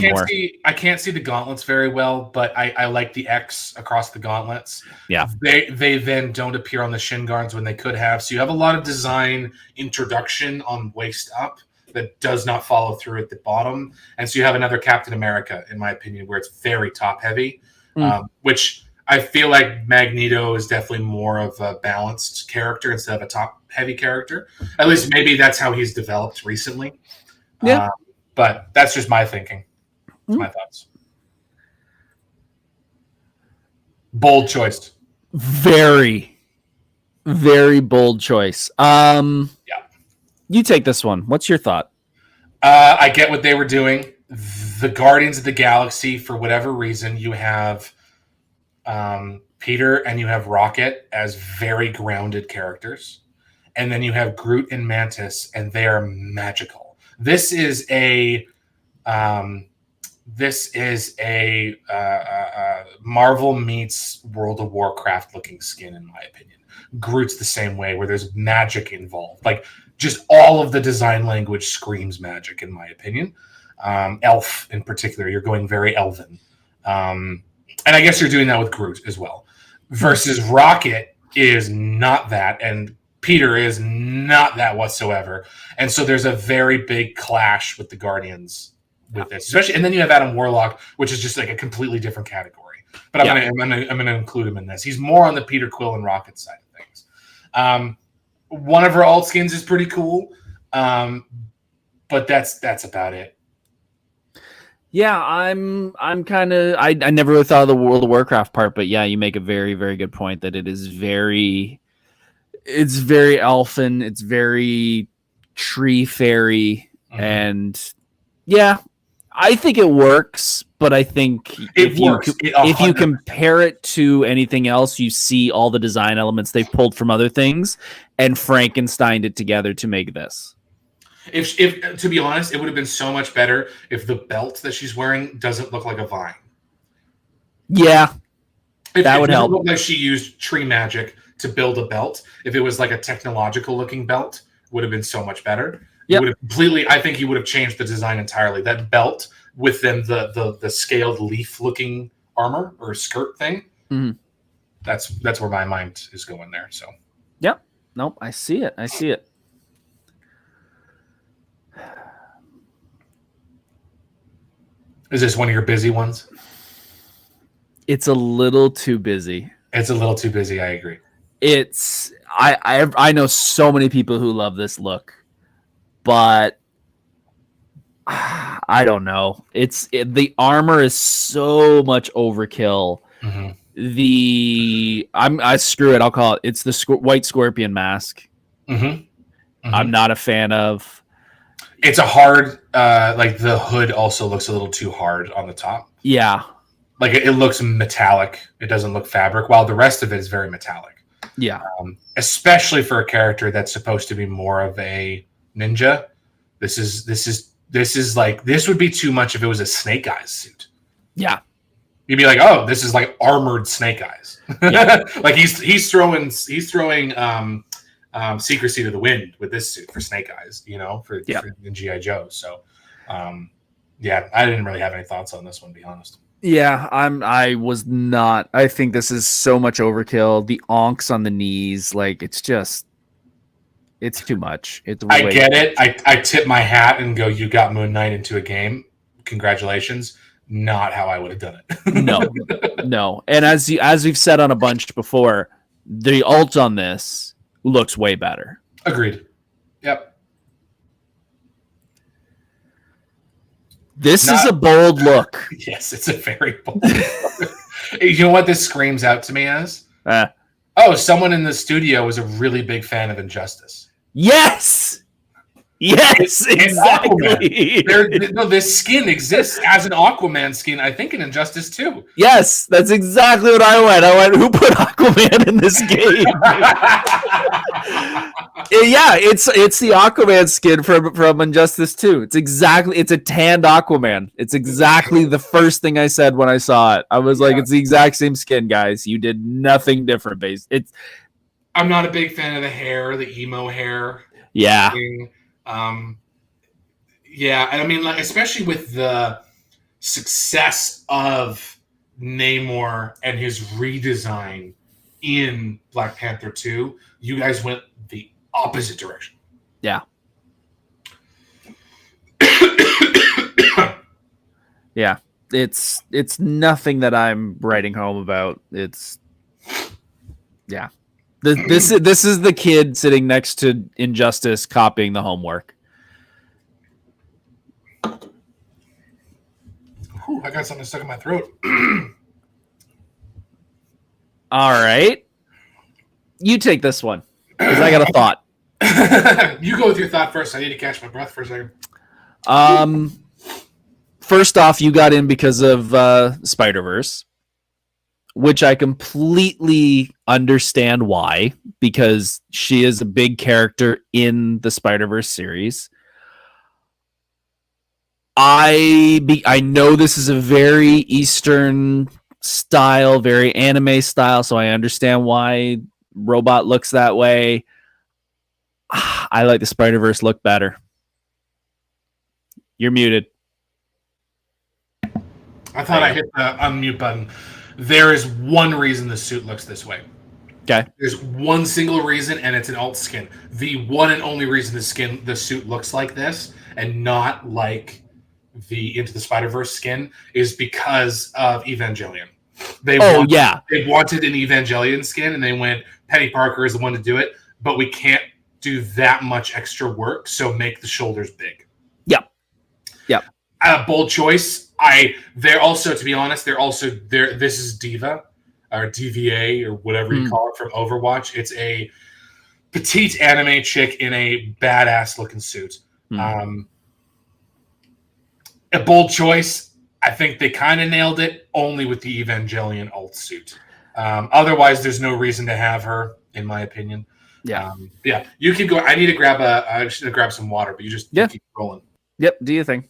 can't see the gauntlets very well, but I like the X across the gauntlets. Yeah. They then don't appear on the shin guards when they could have. So you have a lot of design introduction on waist up that does not follow through at the bottom. And so you have another Captain America, in my opinion, where it's very top heavy, which I feel like Magneto is definitely more of a balanced character instead of a top heavy character. At least maybe that's how he's developed recently. Yeah. But that's just my thinking. That's my thoughts. Bold choice. Very, very bold choice. You take this one. What's your thought? I get what they were doing. The Guardians of the Galaxy, for whatever reason, you have Peter and you have Rocket as very grounded characters. And then you have Groot and Mantis, and they are magical. This is a Marvel meets World of Warcraft looking skin, in my opinion. Groot's the same way, where there's magic involved. Like, just all of the design language screams magic, in my opinion. Elf, in particular, you're going very elven. And I guess you're doing that with Groot as well. Versus Rocket is not that, and Peter is not that whatsoever. And so there's a very big clash with the Guardians with this, especially. And then you have Adam Warlock, which is just like a completely different category. But I'm gonna include him in this. He's more on the Peter Quill and Rocket side of things. One of her alt skins is pretty cool, but that's about it. Yeah, I'm kind of. I never really thought of the World of Warcraft part, but yeah, you make a very, very good point that it is very. It's very elfin. It's very tree fairy, and yeah, I think it works. But I think if you compare it to anything else, you see all the design elements they've pulled from other things and Frankensteined it together to make this. If to be honest, it would have been so much better if the belt that she's wearing doesn't look like a vine. Yeah, that would help. Look like she used tree magic to build a belt. If it was like a technological looking belt, would have been so much better. Yep. Would have completely. I think he would have changed the design entirely. That belt with then the scaled leaf looking armor or skirt thing. Mm-hmm. That's where my mind is going there. So. Yep. Nope. I see it. Is this one of your busy ones? It's a little too busy. It's a little too busy. I agree. I know so many people who love this look, but I don't know. The armor is so much overkill. Mm-hmm. I screw it. I'll call it. It's the white scorpion mask. Mm-hmm. Mm-hmm. I'm not a fan of. It's a hard, like the hood also looks a little too hard on the top. Yeah. Like it looks metallic. It doesn't look fabric, while the rest of it is very metallic. Yeah. Especially for a character that's supposed to be more of a ninja. This is like, this would be too much if it was a Snake Eyes suit. Yeah. You'd be like, oh, this is like armored Snake Eyes. Yeah. Like he's throwing Secrecy to the Wind with this suit for Snake Eyes, for G.I. Joe. So, I didn't really have any thoughts on this one, to be honest. Yeah, I was not. I think this is so much overkill. The onks on the knees, like it's too much. I get it. I tip my hat and go, you got Moon Knight into a game. Congratulations. Not how I would have done it. No. And as we've said on a bunch before, the ult on this looks way better. Agreed. Yep. This is a bold look. Yes, it's a very bold look. You know what this screams out to me as? Someone in the studio was a really big fan of Injustice. Yes! Yes, exactly. This skin exists as an Aquaman skin, I think, in Injustice 2. Yes, that's exactly what I went. I went, who put Aquaman in this game? Yeah, it's the Aquaman skin from Injustice 2. It's a tanned Aquaman. It's exactly the first thing I said when I saw it. I was like, it's the exact same skin, guys. You did nothing different. I'm not a big fan of the hair, the emo hair. Yeah. Thing. And I mean, like, especially with the success of Namor and his redesign in Black Panther 2, you guys went the opposite direction. Yeah. Yeah. It's nothing that I'm writing home about. This is the kid sitting next to Injustice copying the homework. Ooh, I got something stuck in my throat. All right. You take this one, because I got a thought. You go with your thought first. I need to catch my breath for a second. First off, you got in because of Spider-Verse, which I completely understand why, because she is a big character in the Spider-Verse series. I know this is a very Eastern style, very anime style, so I understand why Robot looks that way. I like the Spider-Verse look better. You're muted. I thought I hit the unmute button. There is one reason the suit looks this way. Okay. There's one single reason, and it's an alt skin. The one and only reason the suit looks like this and not like the Into the Spider-Verse skin is because of Evangelion. They wanted an Evangelion skin, and they went, Penny Parker is the one to do it, but we can't do that much extra work, so make the shoulders big. Yep. Bold choice. They're also, to be honest, this is Diva or DVA or whatever you call it from Overwatch. It's a petite anime chick in a badass looking suit. A bold choice. I think they kind of nailed it only with the Evangelion alt suit. Otherwise, there's no reason to have her, in my opinion. Yeah. You keep going. I need to grab some water, but you just keep rolling. Yep. Do you think?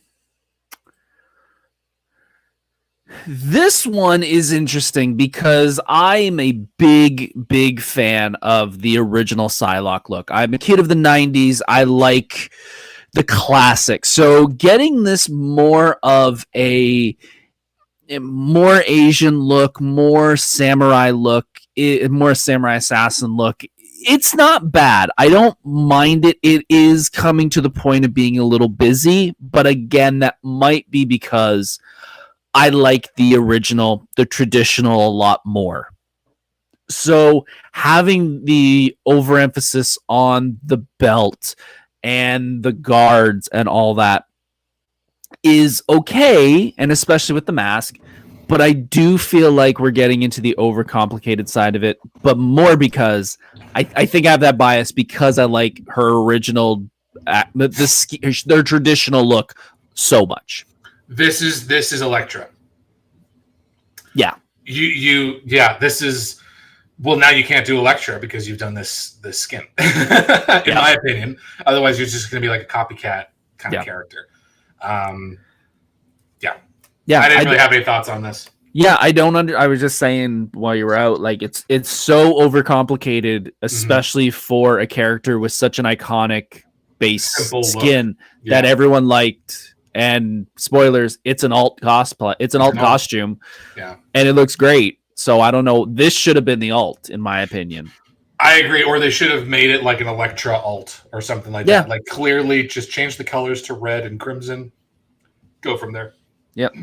This one is interesting because I'm a big fan of the original Psylocke look. I'm a kid of the 90s. I like the classic. So getting this more of a more Asian look, more samurai look, more samurai assassin look, it's not bad. I don't mind it. It is coming to the point of being a little busy, but again, that might be because I like the original, the traditional a lot more. So having the overemphasis on the belt and the guards and all that is okay, and especially with the mask, but I do feel like we're getting into the overcomplicated side of it, but more because I think I have that bias because I like her original, their traditional look so much. This is Elektra. Yeah. This is, well, now you can't do Elektra because you've done this skin, in my opinion. Otherwise, you're just going to be like a copycat kind of character. I didn't really have any thoughts on this. Yeah, I was just saying while you were out, like it's so overcomplicated, especially for a character with such an iconic base skin that everyone liked. And spoilers, it's an alt cosplay. It's an alt costume. Yeah. And it looks great. So I don't know. This should have been the alt, in my opinion. I agree. Or they should have made it like an Elektra alt or something like that. Like clearly just change the colors to red and crimson. Go from there. Yep.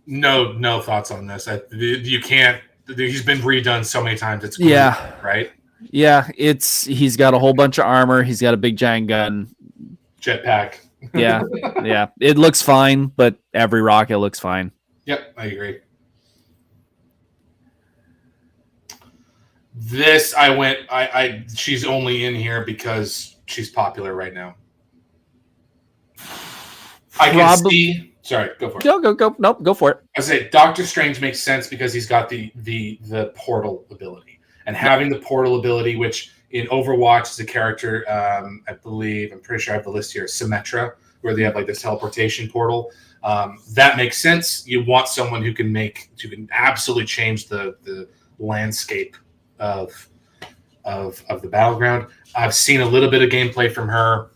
No thoughts on this. You can't. he's been redone so many times. It's right. Yeah, he's got a whole bunch of armor. He's got a big giant gun. Jetpack. Yeah. It looks fine, but every rocket looks fine. Yep, I agree. This she's only in here because she's popular right now. I can see. Sorry, go for it. Go. Nope, go for it. I say Doctor Strange makes sense because he's got the portal ability, and having the portal ability, which in Overwatch is a character, I'm pretty sure I have the list here, Symmetra, where they have like this teleportation portal. That makes sense. You want someone who can absolutely change the landscape of the battleground. I've seen a little bit of gameplay from her.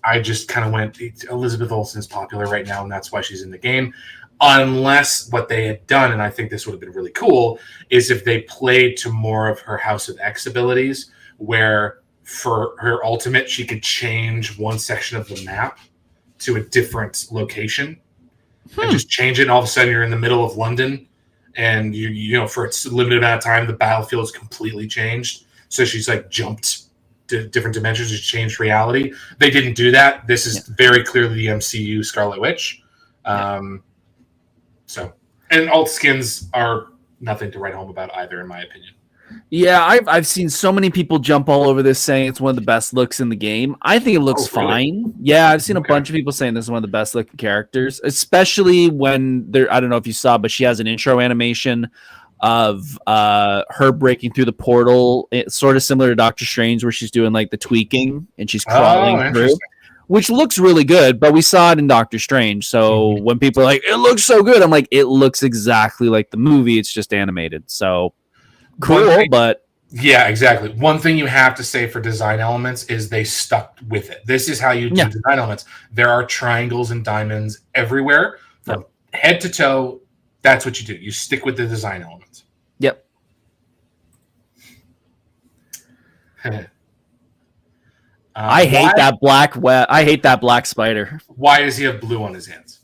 I just kind of went, Elizabeth Olsen's popular right now, and that's why she's in the game. Unless what they had done, and I think this would have been really cool, is if they played to more of her House of X abilities, where for her ultimate, she could change one section of the map to a different location and just change it, and all of a sudden you're in the middle of London, and you know for a limited amount of time, the battlefield is completely changed. So she's like jumped to different dimensions, just changed reality. They didn't do that. This is very clearly the MCU Scarlet Witch. So, and alt skins are nothing to write home about either, in my opinion. Yeah, I've seen so many people jump all over this saying it's one of the best looks in the game. I think it looks fine. Yeah, I've seen a bunch of people saying this is one of the best looking characters, especially when I don't know if you saw, but she has an intro animation of her breaking through the portal. It's sort of similar to Doctor Strange, where she's doing like the tweaking and she's crawling through, which looks really good. But we saw it in Doctor Strange. So when people are like, it looks so good, I'm like, it looks exactly like the movie. It's just animated. So cool, but yeah, exactly. One thing you have to say for design elements is they stuck with it. This is how you do design elements. There are triangles and diamonds everywhere from head to toe. That's what you do. You stick with the design elements. Yep. I hate that black I hate that black spider. Why does he have blue on his hands?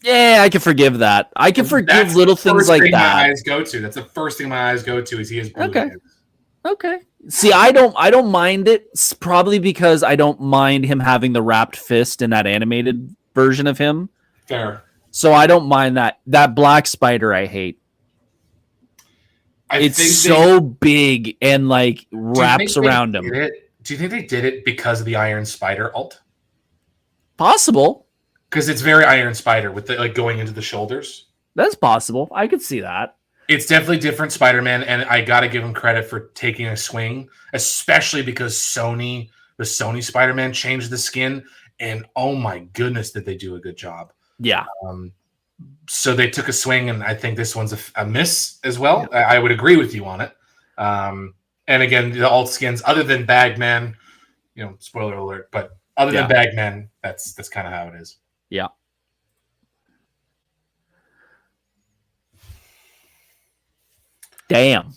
Yeah, I can forgive that. I can forgive little things like that. My eyes go to. That's the first thing my eyes go to is he has blue hands. Okay. See, I don't mind it. It's probably because I don't mind him having the wrapped fist in that animated version of him. Fair. So I don't mind that. That black spider I hate. It's so big and like wraps around him. Do you think they did it because of the Iron Spider ult? Possible. Because it's very Iron Spider with the like going into the shoulders. That's possible. I could see that. It's definitely different Spider-Man, and I got to give him credit for taking a swing, especially because the Sony Spider-Man changed the skin, and oh my goodness, did they do a good job. Yeah. So they took a swing, and I think this one's a miss as well. Yeah. I would agree with you on it. And again, the alt skins, other than Bagman, spoiler alert, but other than Bagman, that's kind of how it is. Yeah. Damn.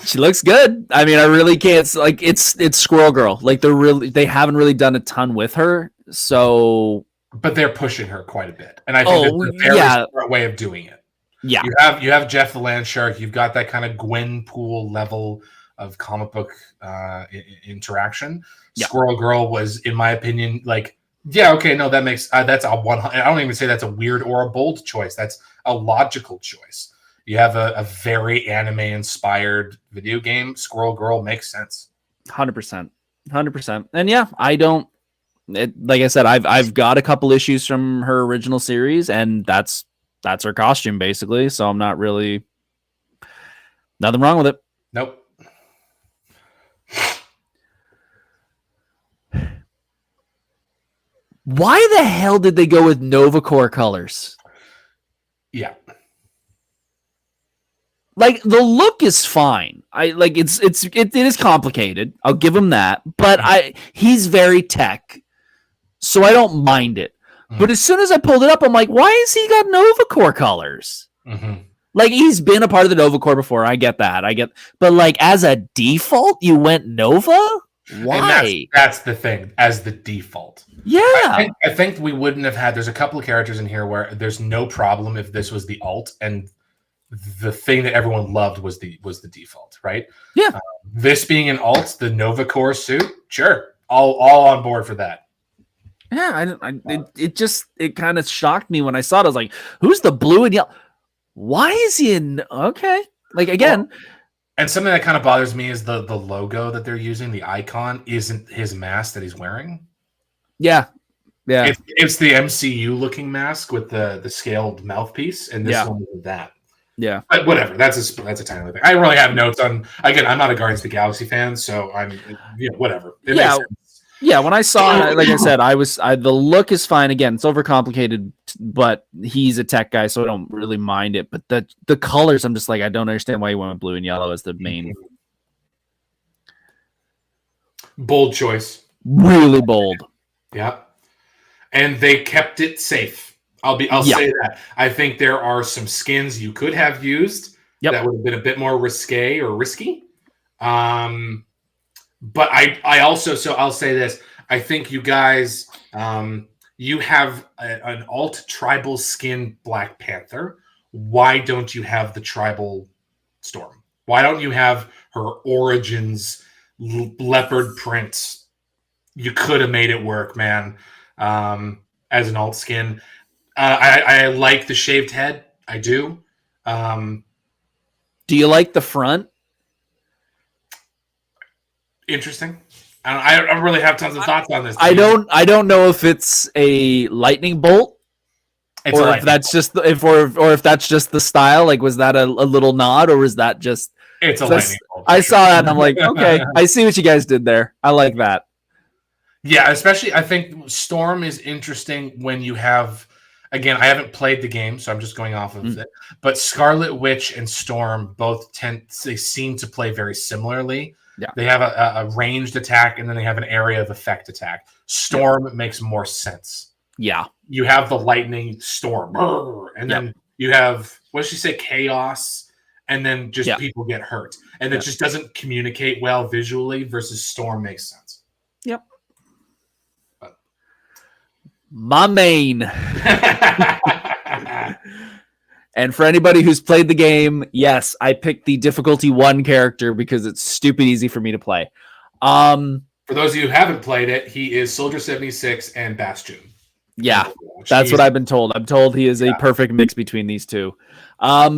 She looks good. I mean, I really can't. It's Squirrel Girl. Like they haven't really done a ton with her. So, but they're pushing her quite a bit, and I think that's a very smart way of doing it. Yeah, you have Jeff the Land Shark. You've got that kind of Gwenpool level of comic book interaction. Yeah. Squirrel Girl was, in my opinion, like, that makes that's a one. I don't even say that's a weird or a bold choice. That's a logical choice. You have a very anime-inspired video game. Squirrel Girl makes sense. 100%. And yeah, I don't. Like I said, I've got a couple issues from her original series, and that's her costume basically. So I'm not really nothing wrong with it. Nope. Why the hell did they go with Nova Corps colors? Yeah. Like the look is fine. It is complicated. I'll give him that. But he's very tech. So I don't mind it. Mm-hmm. But as soon as I pulled it up, I'm like, why has he got Nova Corps colors? Mm-hmm. Like he's been a part of the Nova Corps before. I get that. But like as a default, you went Nova? Why? And that's the thing, as the default. Yeah. I think we wouldn't have had. There's a couple of characters in here where there's no problem if this was the alt, and the thing that everyone loved was the default, right? Yeah. This being an alt, the Nova Corps suit, sure, all on board for that. Yeah, it kind of shocked me when I saw it. I was like, "Who's the blue and yellow? Why is he in?" Okay, like again, and something that kind of bothers me is the logo that they're using. The icon isn't his mask that he's wearing. Yeah. It's the MCU looking mask with the scaled mouthpiece, and this one is that. Yeah, but whatever. That's a tiny thing. I don't really have notes on. Again, I'm not a Guardians of the Galaxy fan, so I'm whatever. It makes sense. Yeah, when I saw it, like I said, the look is fine. Again, it's overcomplicated, but he's a tech guy, so I don't really mind it. But the colors, I'm just like, I don't understand why he went with blue and yellow as the main. Bold choice. Really bold. Yeah. And they kept it safe. I'll say that. I think there are some skins you could have used that would have been a bit more risque or risky. But I also, so I'll say this. I think you guys, you have an alt tribal skin Black Panther. Why don't you have the tribal Storm? Why don't you have her origins leopard print? You could have made it work, man. As an alt skin. I like the shaved head. I do. Do you like the front? Interesting. I don't really have tons of thoughts on this. I don't know if it's a lightning bolt, or if that's just if that's just the style. Like, was that a little nod, or was that just? It's a lightning bolt. I saw that and I'm like, okay, I see what you guys did there. I like that. Yeah, especially I think Storm is interesting when you have. Again, I haven't played the game, so I'm just going off of it. But Scarlet Witch and Storm both they seem to play very similarly. Yeah. They have a ranged attack, and then they have an area of effect attack. Storm makes more sense. Yeah. You have the lightning storm, and then you have, what did she say, chaos, and then just people get hurt. And it just doesn't communicate well visually versus Storm makes sense. Yep. My main. And for anybody who's played the game, yes, I picked the difficulty 1 character because it's stupid easy for me to play. For those of you who haven't played it, he is Soldier 76 and Bastion. Yeah, that's what I've been told. I'm told he is a perfect mix between these two. I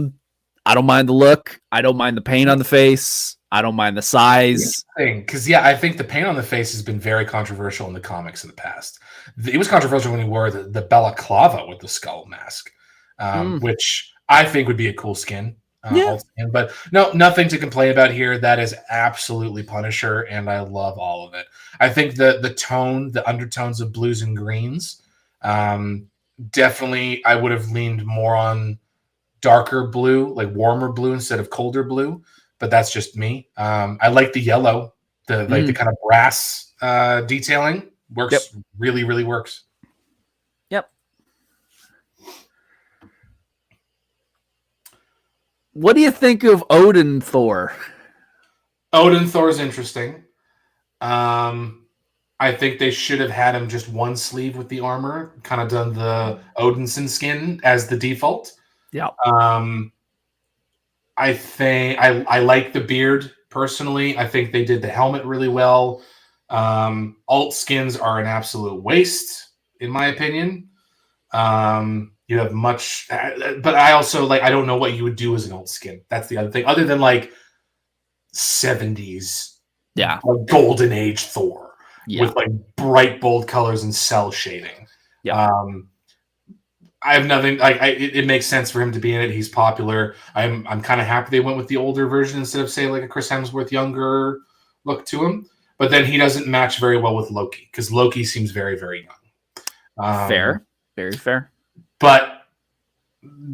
don't mind the look. I don't mind the paint on the face. I don't mind the size. Because, I think the paint on the face has been very controversial in the comics in the past. It was controversial when he wore the balaclava with the skull mask, which I think would be a cool skin. But no, nothing to complain about here. That is absolutely Punisher, and I love all of it. I think the undertones of blues and greens, definitely I would have leaned more on darker blue, like warmer blue instead of colder blue. But that's just me. I like the yellow, the kind of brass detailing works. Really, really works. Yep. What do you think of Odin Thor? Odin Thor is interesting. I think they should have had him just one sleeve with the armor, kind of done the Odinson skin as the default. Yeah. I think I like the beard personally. I think they did the helmet really well. Alt skins are an absolute waste, in my opinion. You have much, but I also I don't know what you would do as an alt skin. That's the other thing, other than 70s, golden age Thor with bright bold colors and cell shading. Yeah. I have nothing. It makes sense for him to be in it. He's popular. I'm kind of happy they went with the older version instead of say a Chris Hemsworth younger look to him. But then he doesn't match very well with Loki because Loki seems very, very young. Fair, very fair. But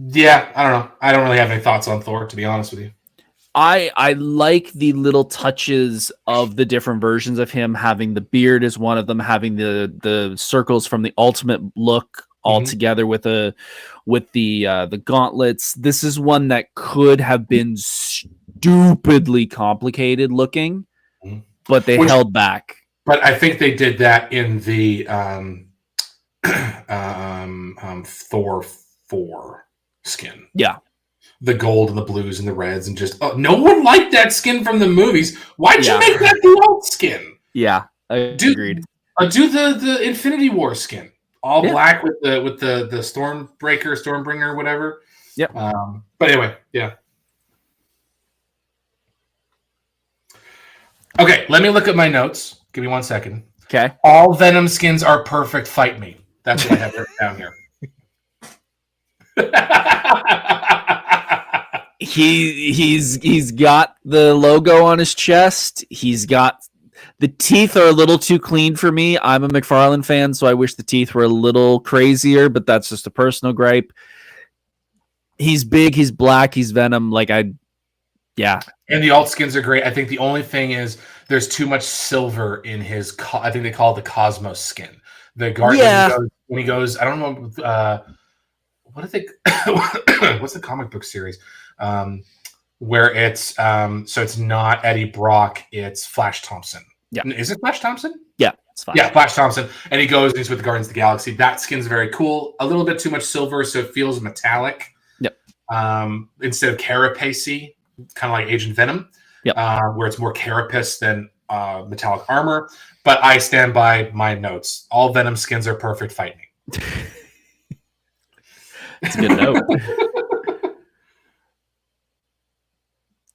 yeah, I don't know. I don't really have any thoughts on Thor, to be honest with you. I like the little touches of the different versions of him. Having the beard is one of them. Having the circles from the ultimate look all together with the gauntlets. This is one that could have been stupidly complicated looking, but they held back. But I think they did that in the Thor 4 skin. Yeah. The gold and the blues and the reds and just no one liked that skin from the movies. Why'd you Yeah. make that the alt skin? Yeah, agreed. Do the Infinity War skin, all Yeah. black with the Stormbringer, whatever. Yep. But anyway, yeah. Okay, let me look at my notes. Give me 1 second. Okay. All Venom skins are perfect. Fight me. That's what I have written down here. He's got the logo on his chest. He's got the teeth are a little too clean for me. I'm a McFarlane fan, so I wish the teeth were a little crazier, but that's just a personal gripe. He's big, he's black, he's Venom. Yeah. And the alt skins are great. I think the only thing is there's too much silver in his. I think they call it the Cosmos skin. The Guardian when he goes. I don't know. What do they? What's the comic book series? Where it's so it's not Eddie Brock, it's Flash Thompson. Yeah. Is it Flash Thompson? Yeah, it's fine. Yeah, Flash Thompson. And he goes and he's with the Guardians of the Galaxy. That skin's very cool. A little bit too much silver, so it feels metallic. Yep. Instead of carapacey, kind of like Agent Venom. Yep. Where it's more carapace than metallic armor. But I stand by my notes. All Venom skins are perfect. Fight me. That's a good note.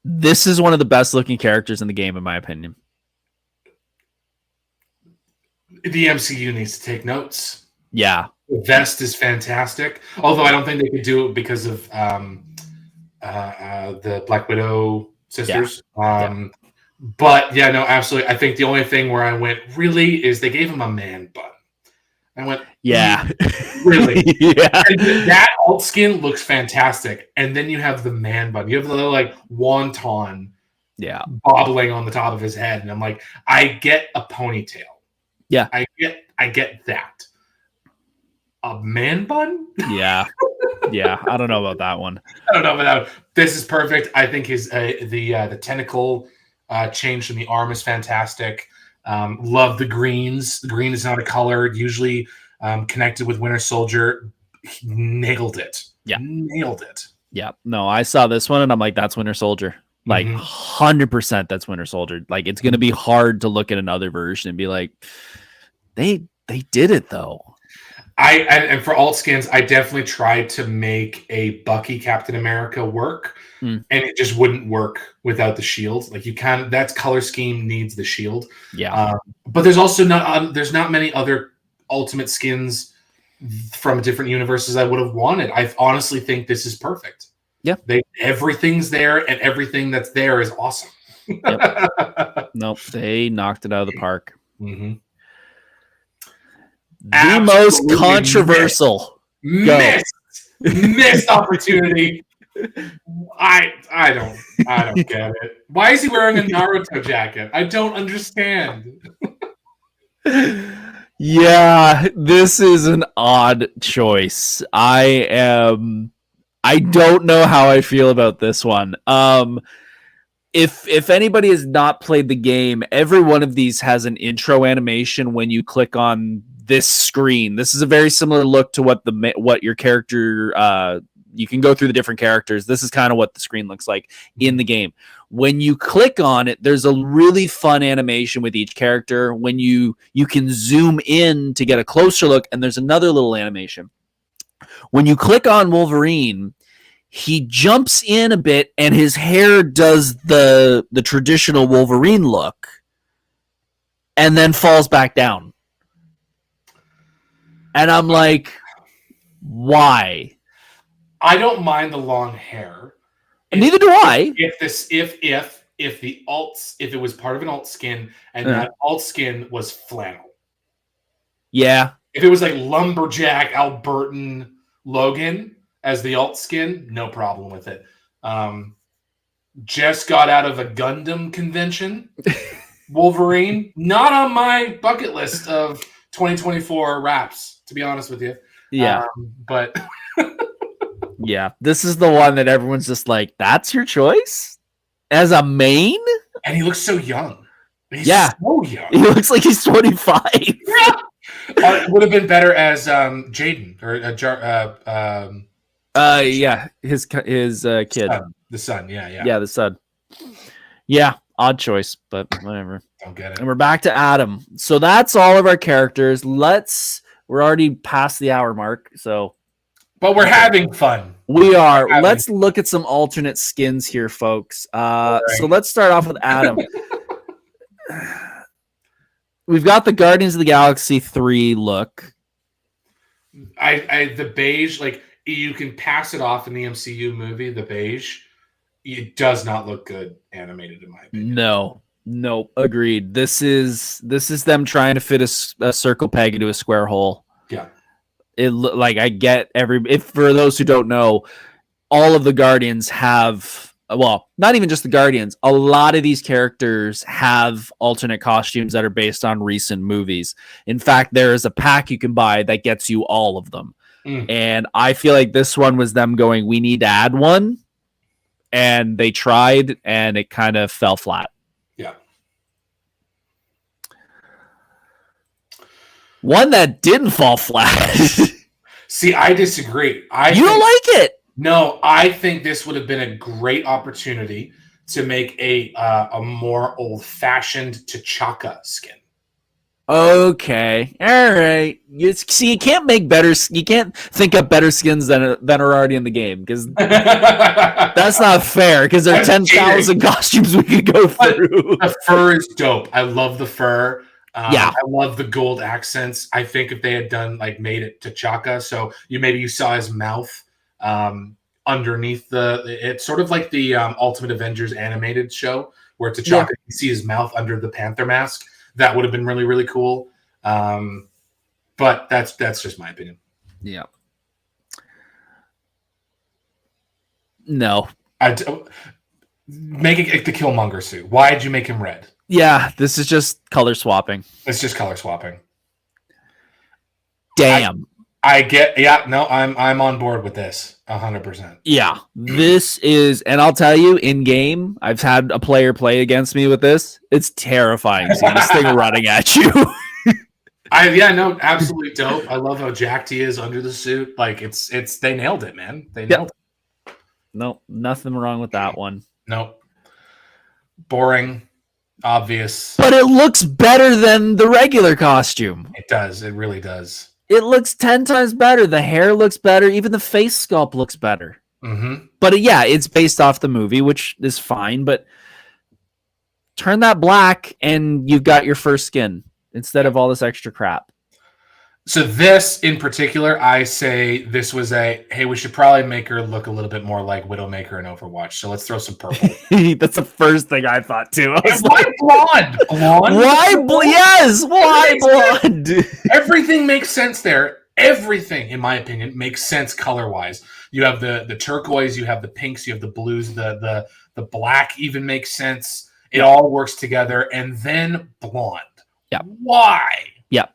This is one of the best looking characters in the game, in my opinion. The MCU needs to take notes. Yeah. The vest is fantastic. Although I don't think they could do it because of the Black Widow sisters. Yeah. But yeah, no, absolutely. I think the only thing where I went really is they gave him a man bun. I went, yeah, really? Yeah. And that alt skin looks fantastic. And then you have the man bun. You have the little like wonton bobbling on the top of his head. And I'm like, I get a ponytail. Yeah. I get that. A man bun? Yeah. Yeah. I don't know about that one. I don't know about that one. This is perfect. I think his the tentacle change from the arm is fantastic. Love the greens. The green is not a color. Usually connected with Winter Soldier. He nailed it. Yeah. Nailed it. Yeah. No, I saw this one and I'm like, that's Winter Soldier. Like 100% that's Winter Soldier. Like it's going to be hard to look at another version and be like, they did it though. And for alt skins, I definitely tried to make a Bucky Captain America work, and it just wouldn't work without the shield. Like you can't. That color scheme needs the shield. Yeah. But there's also not many other Ultimate skins from different universes I would have wanted. I honestly think this is perfect. Yeah. Everything's there, and everything that's there is awesome. Yep. Nope. They knocked it out of the park. Mm-hmm. The most controversial missed opportunity. I don't get it. Why is he wearing a Naruto jacket? I don't understand. Yeah, this is an odd choice. I don't know how I feel about this one. If anybody has not played the game, every one of these has an intro animation when you click on this screen. This is a very similar look to what your character you can go through the different characters. This is kind of what the screen looks like in the game. When you click on it, there's a really fun animation with each character when you can zoom in to get a closer look, and there's another little animation. When you click on Wolverine, he jumps in a bit and his hair does the traditional Wolverine look and then falls back down. And I'm like, why? I don't mind the long hair. Neither do I. If it was part of an alt skin and that alt skin was flannel. Yeah. If it was like lumberjack Albertan Logan as the alt skin, no problem with it. Just got out of a Gundam convention. Wolverine, not on my bucket list of 2024 wraps, to be honest with you. Yeah. But yeah, this is the one that everyone's just like, that's your choice as a main? And he looks so young. He's Yeah. so young. He looks like he's 25. Yeah. It would have been better as Jaden or Yeah, his kid. the son. Yeah. Yeah, the son. Yeah, odd choice, but whatever. Don't get it. And we're back to Adam. So that's all of our characters. We're already past the hour mark, so But we're having fun. we are. Let's look at some alternate skins here, folks. So let's start off with Adam. We've got the Guardians of the Galaxy 3 look. The beige, like you can pass it off in the MCU movie, the beige. It does not look good animated, in my opinion. No, agreed. This is them trying to fit a circle peg into a square hole. Yeah. I get for those who don't know, all of the Guardians have, well, not even just the Guardians, a lot of these characters have alternate costumes that are based on recent movies. In fact, there is a pack you can buy that gets you all of them. And I feel like this one was them going, we need to add one. And they tried, and it kind of fell flat. Yeah. One that didn't fall flat. See, I disagree. You don't like it? No, I think this would have been a great opportunity to make a more old-fashioned T'Chaka skin. Okay, all right. You can't make better. You can't think of better skins than are already in the game, because that's not fair. Because there are 10,000 costumes we could go through. The fur is dope. I love the fur. Yeah, I love the gold accents. I think if they had made it T'Chaka, so you saw his mouth underneath it's sort of like the Ultimate Avengers animated show where T'Chaka you see his mouth under the Panther mask. That would have been really, really cool. But that's just my opinion. Yeah. No. Make it the Killmonger suit. Why did you make him red? Yeah, this is just color swapping. It's just color swapping. Damn. I get. Yeah. No, I'm on board with this 100%. Yeah, this is, and I'll tell you, in game, I've had a player play against me with this. It's terrifying seeing this thing running at you. Absolutely dope. I love how jacked he is under the suit. Like it's they nailed it, man. They nailed it. No, nothing wrong with that one. Nope. Boring, obvious. But it looks better than the regular costume. It does. It really does. It looks 10 times better. The hair looks better. Even the face sculpt looks better. Mm-hmm. But it's based off the movie, which is fine. But turn that black and you've got your first skin instead of all this extra crap. So this in particular, I say this was hey, we should probably make her look a little bit more like Widowmaker in Overwatch. So let's throw some purple. That's the first thing I thought too. I was why blonde? Why blonde? Everything makes sense there. Everything, in my opinion, makes sense color-wise. You have the turquoise, you have the pinks, you have the blues, the black even makes sense. It all works together, and then blonde. Yeah. Why? Yeah.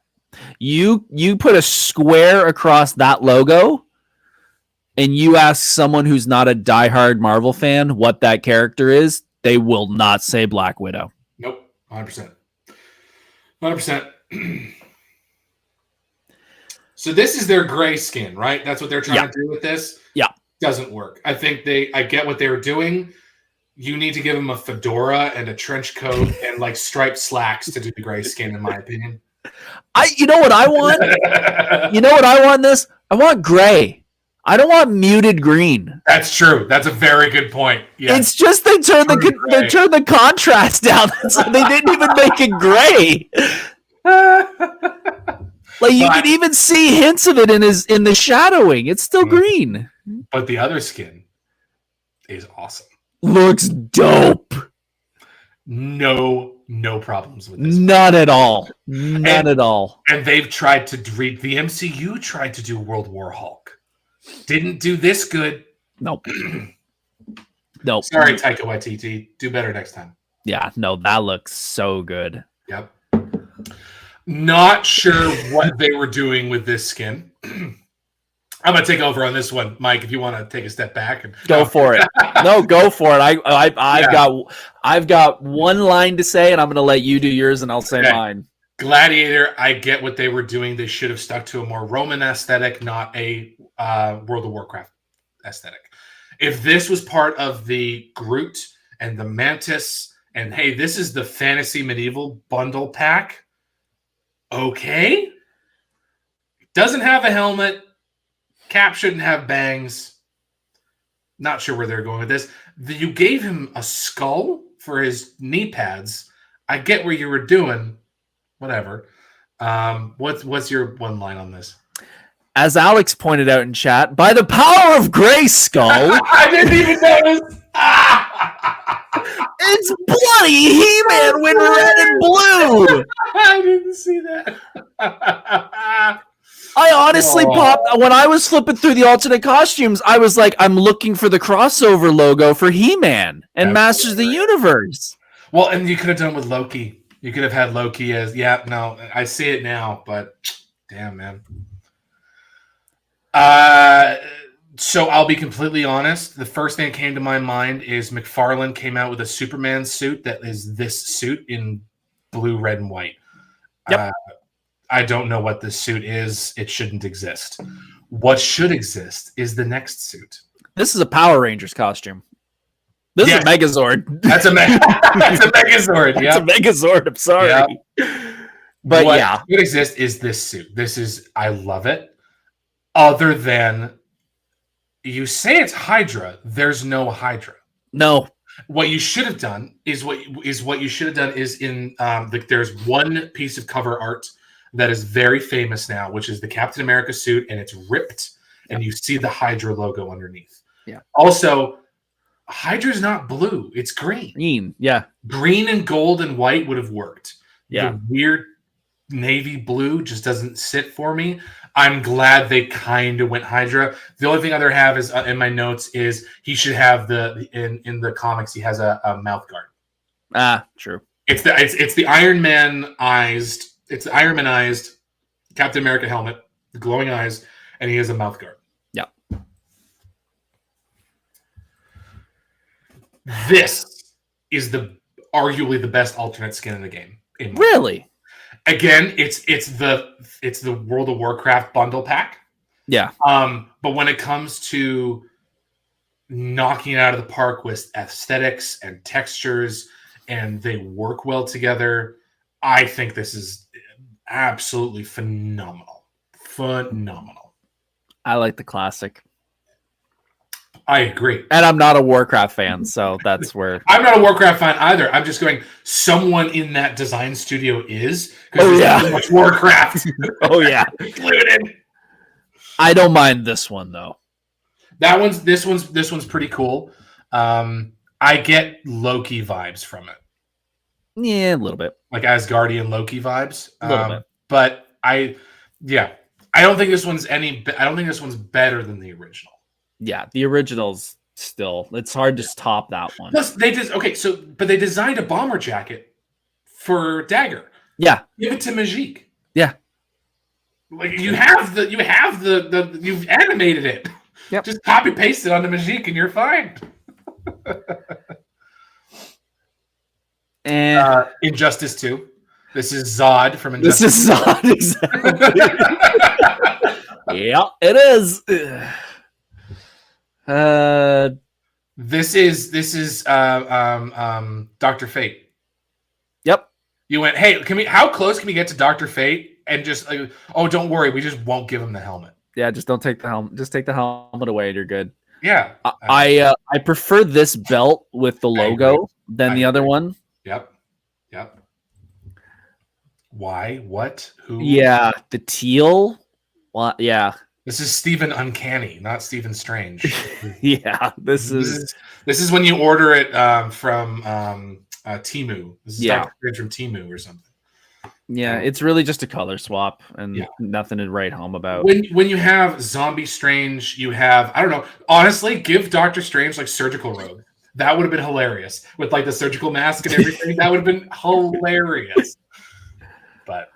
You put a square across that logo, and you ask someone who's not a diehard Marvel fan what that character is, they will not say Black Widow. Nope, 100%. 100%. So this is their gray skin, right? That's what they're trying to do with this? Yeah. Doesn't work. I think I get what they were doing. You need to give them a fedora and a trench coat and striped slacks to do the gray skin, in my opinion. You know what I want? You know what I want this? I want gray. I don't want muted green. That's true. That's a very good point. Yeah. It's just they turned the contrast down, so they didn't even make it gray. You can even see hints of it in the shadowing. It's still green. But the other skin is awesome. Looks dope. No problems with this. None at all. None at all. And they've tried to read the MCU tried to do World War Hulk. Didn't do this good. Nope. Nope. Sorry, Taika Waititi. Do better next time. Yeah, no, that looks so good. Yep. Not sure what they were doing with this skin. I'm gonna take over on this one, Mike. If you want to take a step back and Go for it. No, go for it. I've got one line to say, and I'm gonna let you do yours, and I'll say mine. Gladiator. I get what they were doing. They should have stuck to a more Roman aesthetic, not a World of Warcraft aesthetic. If this was part of the Groot and the Mantis, and hey, this is the fantasy medieval bundle pack. Okay. Doesn't have a helmet. Cap shouldn't have bangs. Not sure where they're going with this. You gave him a skull for his knee pads. I get where you were doing. Whatever. What's your one line on this? As Alex pointed out in chat, by the power of Grayskull, I didn't even notice. it's bloody He-Man with red and blue. I didn't see that. I honestly popped when I was flipping through the alternate costumes. I was like, I'm looking for the crossover logo for He-Man and Masters of the Universe. Well, and you could have done with Loki. You could have had Loki as no. I see it now, but damn, man. So I'll be completely honest. The first thing that came to my mind is McFarlane came out with a Superman suit that is this suit in blue, red, and white. Yep. I don't know what this suit is. It shouldn't exist. What should exist is the next suit. This is a Power Rangers costume. This is a Megazord. That's a Megazord. That's a Megazord. I'm sorry. Yeah. But what should exist is this suit. I love it. Other than you say it's Hydra, there's no Hydra. No. What you should have done is in there's one piece of cover art that is very famous now, which is the Captain America suit, and it's ripped, and you see the Hydra logo underneath. Yeah. Also, Hydra's not blue; it's green. Green, yeah. Green and gold and white would have worked. Yeah. The weird navy blue just doesn't sit for me. I'm glad they kind of went Hydra. The only thing I have is in my notes is he should have in the comics he has a mouth guard. Ah, true. It's the Iron Man-ized. It's the Iron Man-ized Captain America helmet, the glowing eyes, and he has a mouth guard. Yeah. This is arguably the best alternate skin in the game. Really? Again, it's the World of Warcraft bundle pack. Yeah. But when it comes to knocking it out of the park with aesthetics and textures, and they work well together, I think this is absolutely phenomenal. Phenomenal. I like the classic. I agree. And I'm not a Warcraft fan, so that's where... I'm not a Warcraft fan either. I'm just going, someone in that design studio is. Oh, yeah. So much Warcraft. Oh, yeah. Included. I don't mind this one, though. This one's pretty cool. I get Loki vibes from it. Yeah, a little bit. Like Asgardian Loki vibes. A little bit. But I don't think this one's better than the original. Yeah, the original's still. It's hard to top that one. Plus, they designed a bomber jacket for Dagger. Yeah. Give it to Majik. Yeah. Like you've animated it. Yep. Just copy paste it onto Majik and you're fine. And Injustice 2. This is Zod from Injustice. This is Zod, exactly. Yeah, it is. This is Dr. Fate. Yep. You went, hey, how close can we get to Dr. Fate? And just don't worry, we just won't give him the helmet. Yeah, just don't take the helmet. Just take the helmet away and you're good. Yeah. I prefer this belt with the logo than the other one. Yep. Why? What? Who? Yeah, the teal. What? Yeah. This is Stephen Uncanny, not Stephen Strange. Yeah, this is when you order it from Temu. This is Dr. Strange from Temu or something. Yeah, it's really just a color swap and nothing to write home about. When you have Zombie Strange, you have, I don't know, honestly, give Doctor Strange like surgical robe. That would have been hilarious with like the surgical mask and everything. That would have been hilarious. But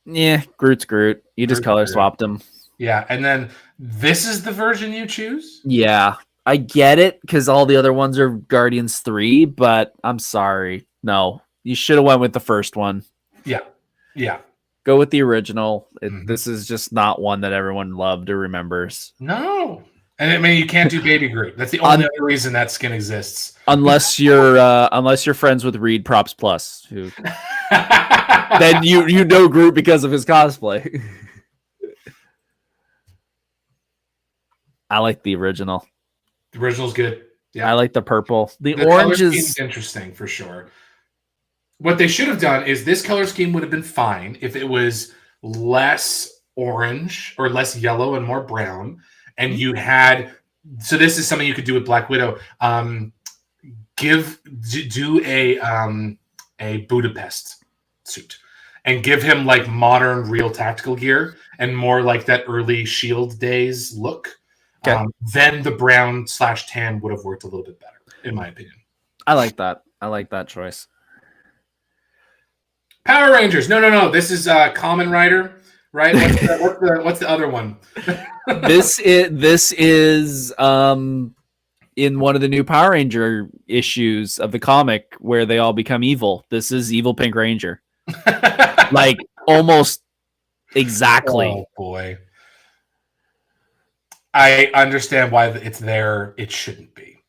yeah, Groot's Groot. You just color swapped him. Yeah, and then this is the version you choose? Yeah, I get it because all the other ones are Guardians 3, but I'm sorry. No, you should have went with the first one. Yeah. Yeah. Go with the original. Mhm. This is just not one that everyone loved or remembers. No. And I mean, you can't do Baby Groot. That's the only other reason that skin exists. Unless you're friends with Reed Props Plus, who then you know Groot because of his cosplay. I like the original. The original's good. Yeah. I like the purple. The color orange scheme is interesting for sure. What they should have done is this color scheme would have been fine if it was less orange or less yellow and more brown. And you had, so this is something you could do with Black Widow. Do a Budapest suit and give him like modern real tactical gear and more like that early Shield days look. Okay. Then the brown/tan would have worked a little bit better, in my opinion. I like that. I like that choice. Power Rangers. No. This is Kamen Rider, right? What's the other one? This is in one of the new Power Ranger issues of the comic where they all become evil. This is Evil Pink Ranger. Like almost exactly. Oh boy. I understand why it's there. It shouldn't be.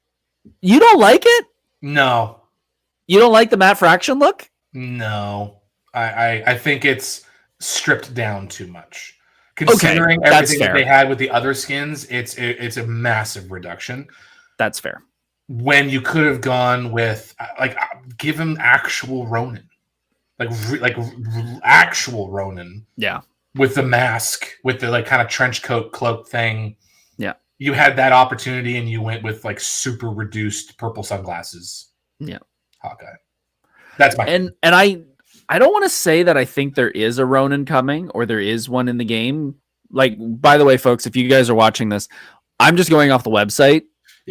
You don't like it? No. You don't like the Matt Fraction look? No. I think it's stripped down too much. Considering everything that they had with the other skins, it's a massive reduction. That's fair. When you could have gone with give him actual Ronin, like actual Ronin. Yeah. With the mask, with the like kind of trench coat cloak thing. Yeah. You had that opportunity and you went with like super reduced purple sunglasses. Yeah. Hawkeye. That's my and I don't want to say that I think there is a Ronin coming or there is one in the game. Like, by the way, folks, if you guys are watching this, I'm just going off the website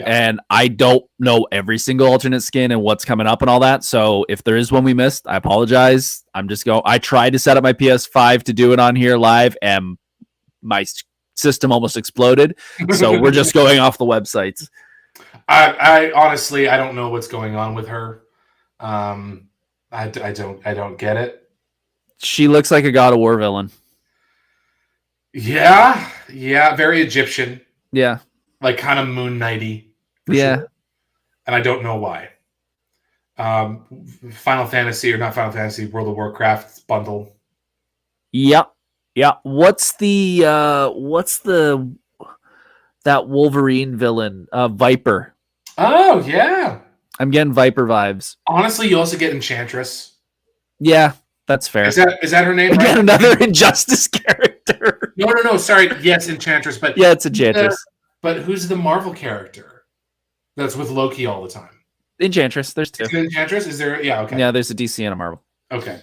and I don't know every single alternate skin and what's coming up and all that. So if there is one we missed, I apologize. I tried to set up my PS5 to do it on here live and my system almost exploded. So we're just going off the websites. I honestly, I don't know what's going on with her. I don't get it. She looks like a God of War villain. Yeah, very Egyptian. Yeah, like kind of Moon Knighty. Yeah, sure. And I don't know why. Final Fantasy or not Final Fantasy, World of Warcraft bundle. Yeah. What's that Wolverine villain? Viper. Oh yeah. I'm getting Viper vibes. Honestly, you also get Enchantress. Yeah, that's fair. Is that her name? Again, another Injustice character. No. Sorry. Yes, Enchantress. But yeah, it's Enchantress. But who's the Marvel character that's with Loki all the time? Enchantress. There's two. Is it Enchantress? Is there? Yeah. Okay. Yeah, there's a DC and a Marvel. Okay.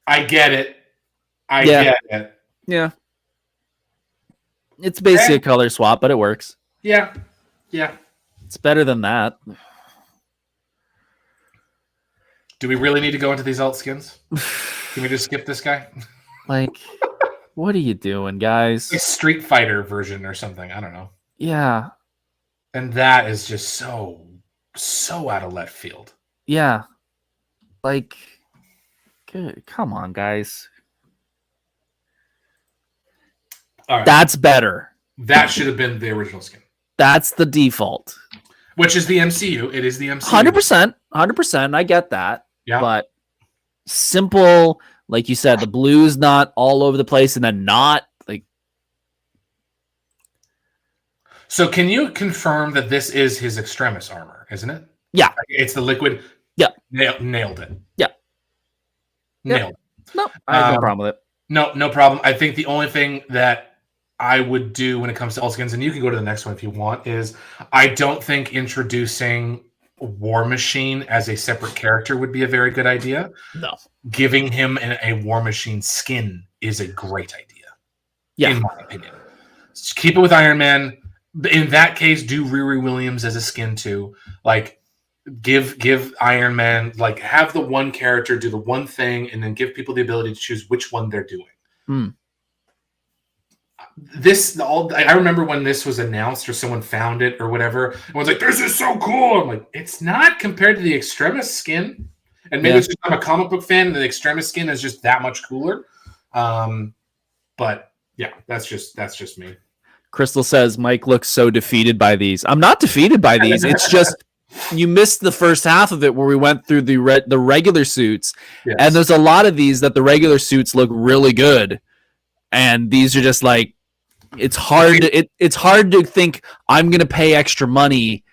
I get it. I get it. Yeah. It's basically a color swap, but it works. Yeah. It's better than that. Do we really need to go into these alt skins? Can we just skip this guy? Like, what are you doing, guys? Like Street Fighter version or something. I don't know. Yeah. And that is just so out of left field. Yeah. Like, good. Come on, guys. All right. That's better. That should have been the original skin. That's the default. Which is the MCU. It is the MCU. 100%. I get that. Yeah. But simple, like you said, the blue's not all over the place and then not like. So can you confirm that this is his extremis armor, isn't it? Yeah. It's the liquid. Yeah. Nailed it. Yeah. Nailed it. No, I have no problem with it. No problem. I think the only thing that I would do when it comes to alt skins, and you can go to the next one if you want, is I don't think introducing War Machine as a separate character would be a very good idea. No. Giving him a War Machine skin is a great idea. Yeah. In my opinion. Just keep it with Iron Man. In that case, do Riri Williams as a skin too. Like, give Iron Man, like, have the one character do the one thing and then give people the ability to choose which one they're doing. I remember when this was announced or someone found it or whatever. Everyone's like, "This is so cool." I'm like, "It's not compared to the Extremis skin." And maybe it's just I'm a comic book fan, and the Extremis skin is just that much cooler. But yeah, that's just me. Crystal says Mike looks so defeated by these. I'm not defeated by these. It's just you missed the first half of it where we went through the regular suits, Yes. and there's a lot of these that the regular suits look really good, and these are just like it's hard to think I'm gonna pay extra money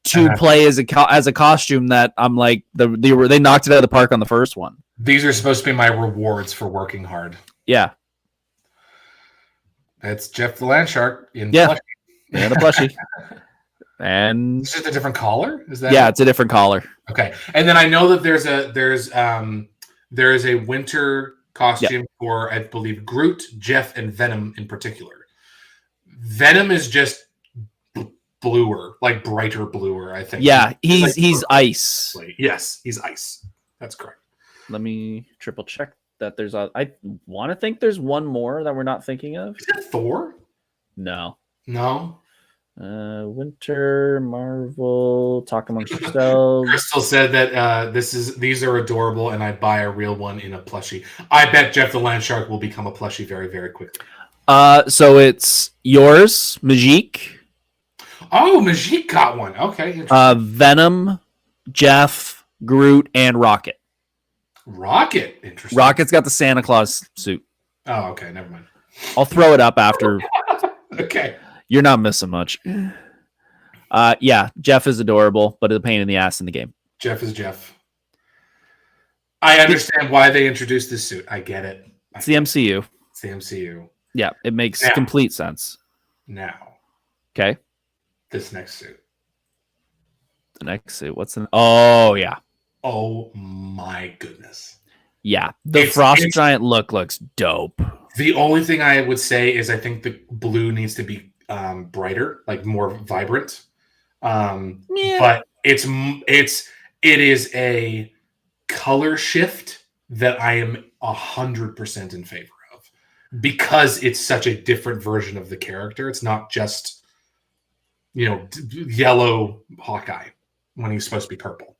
to play as a costume that I'm like they knocked it out of the park on the first one. These are supposed to be my rewards for working hard. Yeah. It's Jeff the Landshark in plushie. Yeah, the plushie. And it's just a different collar. Is that? Yeah, it's a different collar. Okay, and then I know that there is a winter costume for, I believe, Groot, Jeff, and Venom in particular. Venom is just bluer, like brighter bluer, I think. Yeah, he's ice. Yes, he's ice. That's correct. Let me triple check that there's I want to think there's one more that we're not thinking of. Is that Thor? No. Winter, Marvel, talk amongst yourselves. Crystal said that these are adorable, and I'd buy a real one in a plushie. I bet Jeff the Landshark will become a plushie very, very quickly. So it's yours, Majik. Oh, Majik got one. Okay. Venom, Jeff, Groot, and Rocket. Rocket, interesting. Rocket's got the Santa Claus suit. Oh, okay, never mind. I'll throw it up after. Okay. You're not missing much. Yeah, Jeff is adorable, but a pain in the ass in the game. Jeff is Jeff. I understand why they introduced this suit. I get it. It's the MCU. It's the MCU. Yeah, it makes complete sense. Now. Okay. This next suit. The next suit. What's the... Oh, yeah. Oh, my goodness. Yeah. The Frost Giant look looks dope. The only thing I would say is I think the blue needs to be brighter, like more vibrant. But it is a color shift that I am 100% in favor of because it's such a different version of the character. It's not just, yellow Hawkeye when he's supposed to be purple.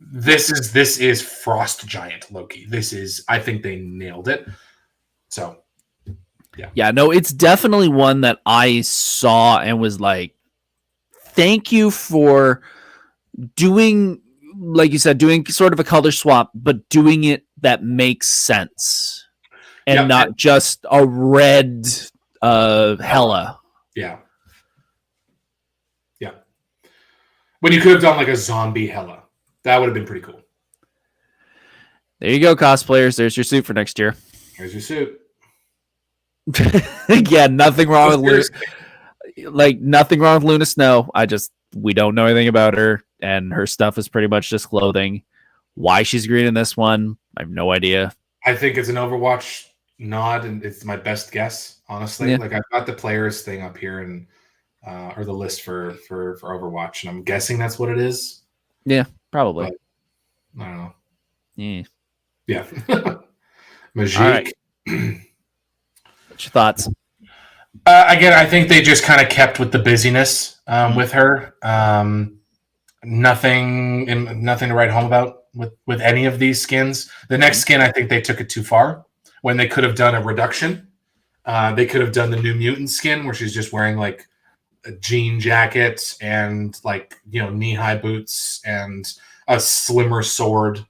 This is Frost Giant Loki. I think they nailed it. So, yeah. Yeah, no, it's definitely one that I saw and was like, thank you for doing, like you said, doing sort of a color swap, but doing it that makes sense and not just a red Hela. Yeah. Yeah. When you could have done like a zombie Hela. That would have been pretty cool. There you go, cosplayers. There's your suit for next year. Here's your suit. Yeah, nothing wrong with Luna. Nothing wrong with Luna Snow. We don't know anything about her, and her stuff is pretty much just clothing. Why she's green in this one, I have no idea. I think it's an Overwatch nod, and it's my best guess, honestly. Yeah. Like I've got the players thing up here and or the list for Overwatch, and I'm guessing that's what it is. Yeah, probably. But, I don't know. Yeah. Yeah. Majik. All right. What's your thoughts? Again, I think they just kind of kept with the busyness with her. Nothing to write home about with any of these skins. The next skin, I think they took it too far when they could have done a reduction. They could have done the New Mutant skin where she's just wearing like a jean jacket and knee-high boots and a slimmer sword.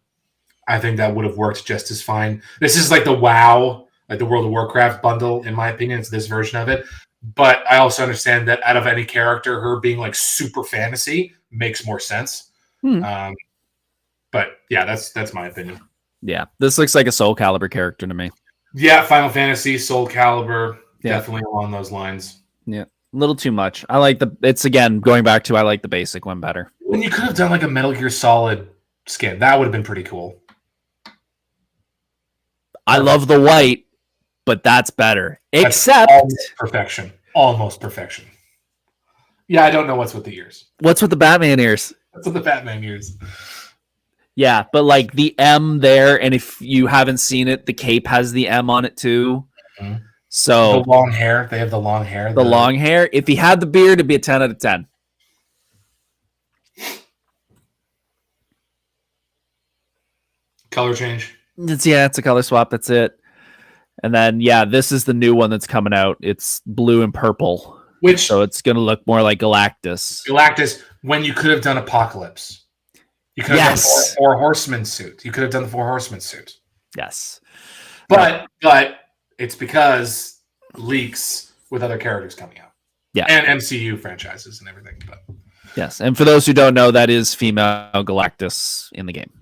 I think that would have worked just as fine. This is like the WoW, like the World of Warcraft bundle, in my opinion. It's this version of it. But I also understand that out of any character, her being like super fantasy makes more sense. But yeah, that's my opinion. Yeah, this looks like a Soul Calibur character to me. Yeah, Final Fantasy, Soul Calibur, definitely along those lines. Yeah, a little too much. I like it's again going back to I like the basic one better. When you could have done like a Metal Gear Solid skin, that would have been pretty cool. I love the white, but that's better. Except almost perfection. Yeah, I don't know what's with the ears. What's with the Batman ears? What's with the Batman ears? Yeah, but like the M there, and if you haven't seen it, the cape has the M on it too. Mm-hmm. So the long hair. They have the long hair. the long hair. If he had the beard, it'd be a 10 out of 10. Color change. It's a color swap. That's it. And then this is the new one that's coming out. It's blue and purple, so it's gonna look more like Galactus. Galactus. When you could have done Apocalypse, you could have done four horsemen suit. You could have done the 4 horsemen suit. Yes, but it's because leaks with other characters coming out. Yeah, and MCU franchises and everything. But yes, and for those who don't know, that is female Galactus in the game.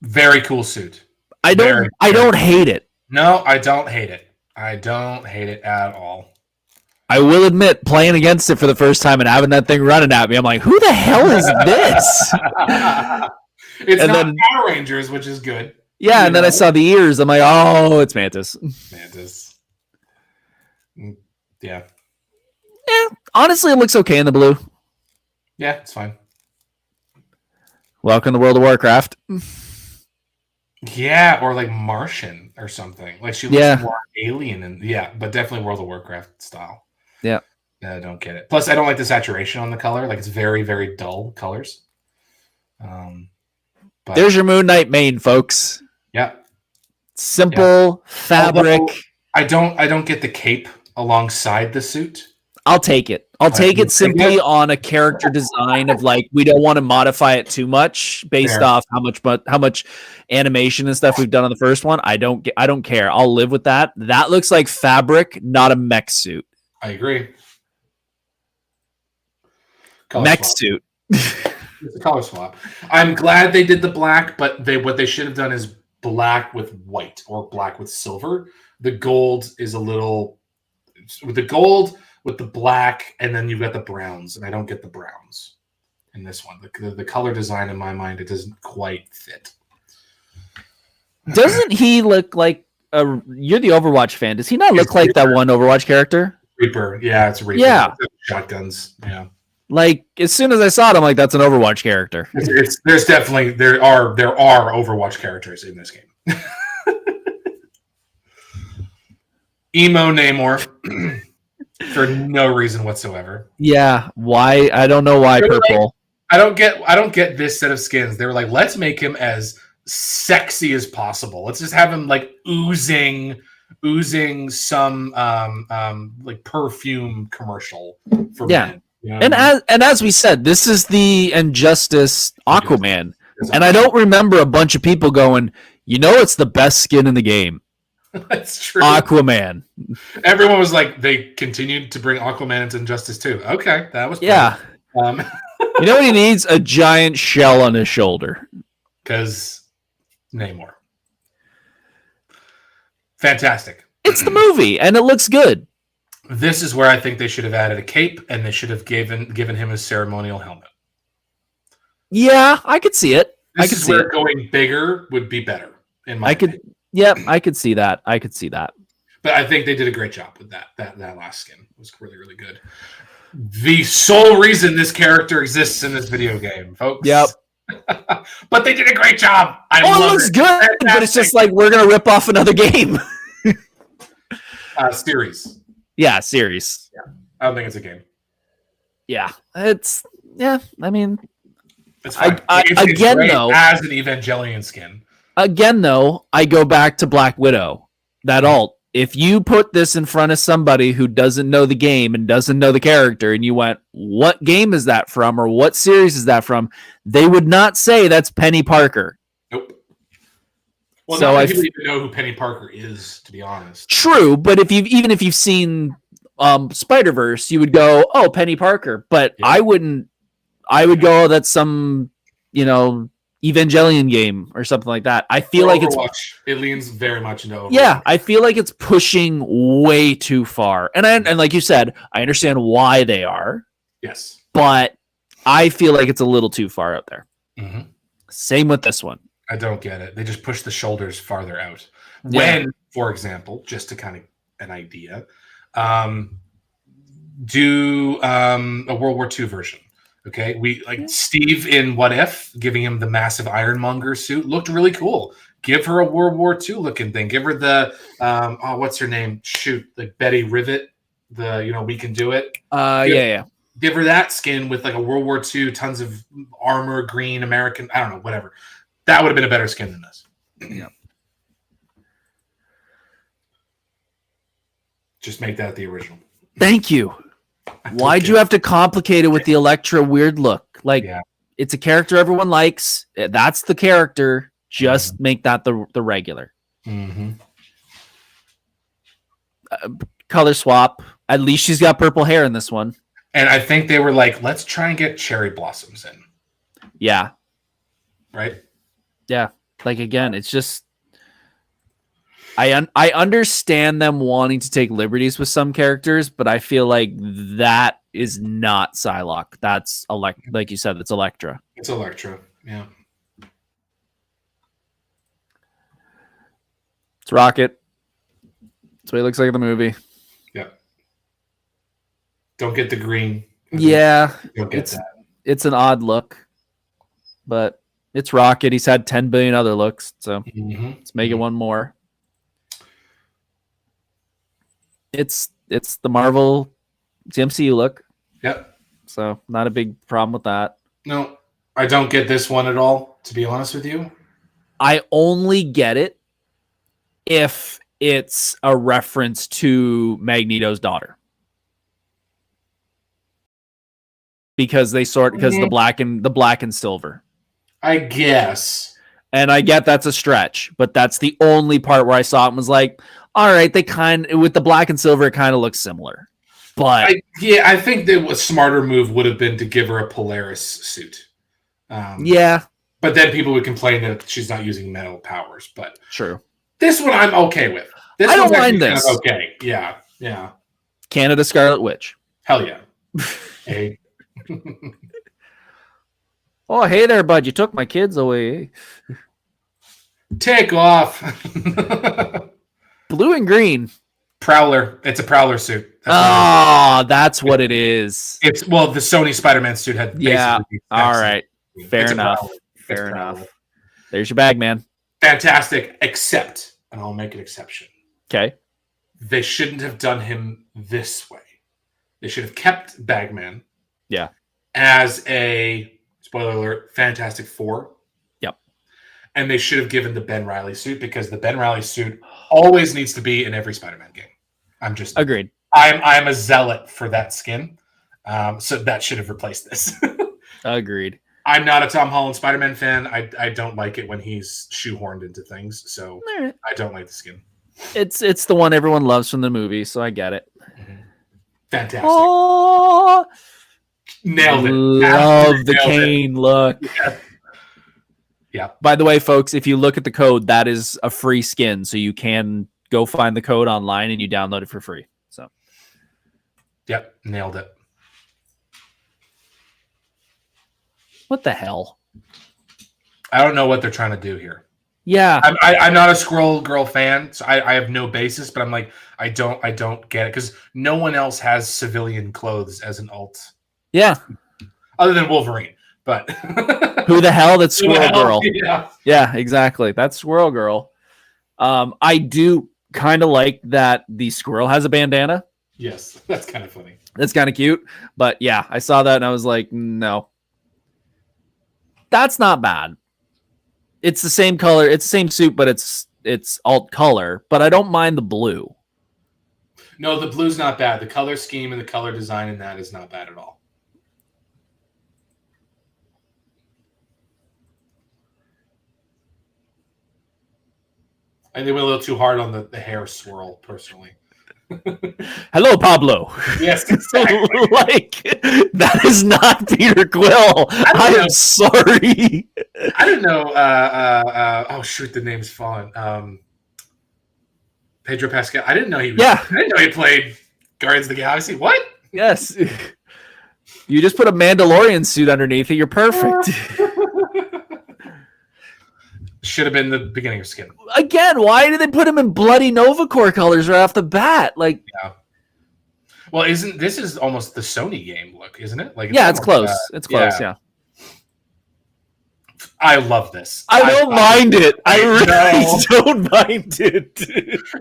Very cool suit. I don't hate it. No, I don't hate it. I don't hate it at all. I will admit, playing against it for the first time and having that thing running at me, I'm like, who the hell is this? It's not Power Rangers, which is good. Yeah, and then I saw the ears. I'm like, oh, it's Mantis. Yeah. Honestly, it looks okay in the blue. Yeah, it's fine. Welcome to World of Warcraft. Yeah, or like Martian or something. Like she looks more alien and but definitely World of Warcraft style. Yeah. I don't get it. Plus, I don't like the saturation on the color. Like it's very, very dull colors. But there's your Moon Knight main, folks. Yeah. Simple fabric. Although I don't get the cape alongside the suit. I'll take it. I'll take it simply on a character design of like, we don't want to modify it too much based off how much animation and stuff we've done on the first one. I don't care. I'll live with that. That looks like fabric, not a mech suit. I agree. Mech suit. It's a color swap. I'm glad they did the black, but what they should have done is black with white or black with silver. The gold is a little with the gold with the black, and then you've got the browns, and I don't get the browns in this one. The color design in my mind, it doesn't quite fit. Doesn't he look like you're the Overwatch fan? Does he not look like that one Overwatch character? Reaper. Yeah, it's Reaper. Yeah. Shotguns. Yeah. Like as soon as I saw it, I'm like, that's an Overwatch character. There's definitely there are Overwatch characters in this game. Emo Namor for no reason whatsoever. Yeah, why? I don't know why purple. Like, I don't get this set of skins. They were like, let's make him as sexy as possible. Let's just have him like oozing some like perfume commercial for men. You know and as we said, this is the Injustice Aquaman, and I don't remember a bunch of people going, it's the best skin in the game. That's true. Aquaman. Everyone was like, they continued to bring Aquaman into Injustice 2. Okay, that was you know what he needs? A giant shell on his shoulder. Because Namor. Fantastic. It's the movie, and it looks good. This is where I think they should have added a cape, and they should have given him a ceremonial helmet. Yeah, I could see it. This is where going bigger would be better. In my opinion. I could see that. But I think they did a great job with that. That last skin was really, really good. The sole reason this character exists in this video game, folks. Yep. But they did a great job. It looks good, fantastic. But it's just like we're gonna rip off another game. Series. Yeah, series. Yeah. I don't think it's a game. Yeah, I mean, it's fine. Again, though, as an Evangelion skin. Again, though, I go back to Black Widow. That alt. If you put this in front of somebody who doesn't know the game and doesn't know the character, and you went, "What game is that from?" or "What series is that from?" they would not say that's Penny Parker. Nope. Well, so I don't even know who Penny Parker is, to be honest. True, but if you've seen Spider-Verse, you would go, "Oh, Penny Parker." But yeah. I wouldn't. I would go, "Oh, that's some Evangelion game or something like that." I feel like it leans very much into Overwatch. Yeah, I feel like it's pushing way too far. And like you said, I understand why they are. Yes. But I feel like it's a little too far out there. Mm-hmm. Same with this one. I don't get it. They just push the shoulders farther out. When, for example, just to kind of an idea, do a World War II version. Okay, we like Steve in What If, giving him the massive Ironmonger suit looked really cool. Give her a World War II looking thing. Give her the what's her name? Shoot, like Betty Rivet. We can do it. Yeah. Give her that skin with like a World War II, tons of armor, green American. I don't know, whatever. That would have been a better skin than this. Yeah. Just make that the original. Thank you. Why'd you have to complicate it with the Elektra weird look? Like, it's a character everyone likes. That's the character. Just make that the regular. Mm-hmm. Color swap. At least she's got purple hair in this one. And I think they were like, let's try and get cherry blossoms in. Yeah. Right? Yeah. Like, again, it's just... I understand them wanting to take liberties with some characters, but I feel like that is not Psylocke. That's like you said, it's Elektra. It's Elektra, yeah. It's Rocket. That's what he looks like in the movie. Yeah. Don't get the green. Yeah. Don't get that. It's an odd look, but it's Rocket. He's had 10 billion other looks, so let's make it one more. It's the Marvel, it's the MCU look. Yep. So not a big problem with that. No, I don't get this one at all, to be honest with you. I only get it if it's a reference to Magneto's daughter. Because the black and silver. I guess. And I get that's a stretch, but that's the only part where I saw it and was like, all right, with the black and silver, it kind of looks similar. But I think that a smarter move would have been to give her a Polaris suit. Yeah. But then people would complain that she's not using metal powers. But true. This one I'm okay with. I don't mind this. Kind of okay. Yeah. Canada Scarlet Witch. Hell yeah. Hey. Oh, hey there, bud. You took my kids away. Take off. Blue and green. Prowler. It's a Prowler suit. That's what it is. The Sony Spider-Man suit had basically all right. Fair enough. Fair enough. There's your bag, man. Fantastic, except, and I'll make an exception. Okay. They shouldn't have done him this way. They should have kept Bagman. Yeah. As a, spoiler alert, Fantastic Four. Yep. And they should have given the Ben Reilly suit, because the Ben Reilly suit always needs to be in every Spider-Man game. I'm just agreed. I'm a zealot for that skin. So that should have replaced this. Agreed. I'm not a Tom Holland Spider-Man fan. I don't like it when he's shoehorned into things, so I don't like the skin. It's the one everyone loves from the movie, so I get it. Fantastic. Oh, nailed it. Love the cane look. Yeah. By the way, folks, if you look at the code, that is a free skin, so you can go find the code online and you download it for free. So, yep, nailed it. What the hell? I don't know what they're trying to do here. Yeah, I'm not a Squirrel Girl fan, so I have no basis. But I'm like, I don't get it, because no one else has civilian clothes as an alt. Yeah, other than Wolverine. But who the hell? That's Squirrel Girl. Yeah, exactly. That's Squirrel Girl. I do kind of like that the squirrel has a bandana. Yes, that's kind of funny. That's kind of cute. But yeah, I saw that and I was like, no. That's not bad. It's the same color. It's the same suit, but it's alt color. But I don't mind the blue. No, the blue's not bad. The color scheme and the color design in that is not bad at all. I think we went a little too hard on the hair swirl, personally. Hello, Pablo. Yes, exactly. Like, that is not Peter Quill. I am sorry. I didn't know. Oh shoot, the name's fallen. Pedro Pascal. I didn't know he. I didn't know he played Guardians of the Galaxy. What? Yes. You just put a Mandalorian suit underneath it. You're perfect. Should have been the beginning of Skin. Again, why did they put him in bloody Nova Corps colors right off the bat? Like, yeah. Well, this is almost the Sony game look, isn't it? Like, it's close. It's close, yeah. I love this. I don't mind it. I really don't mind it.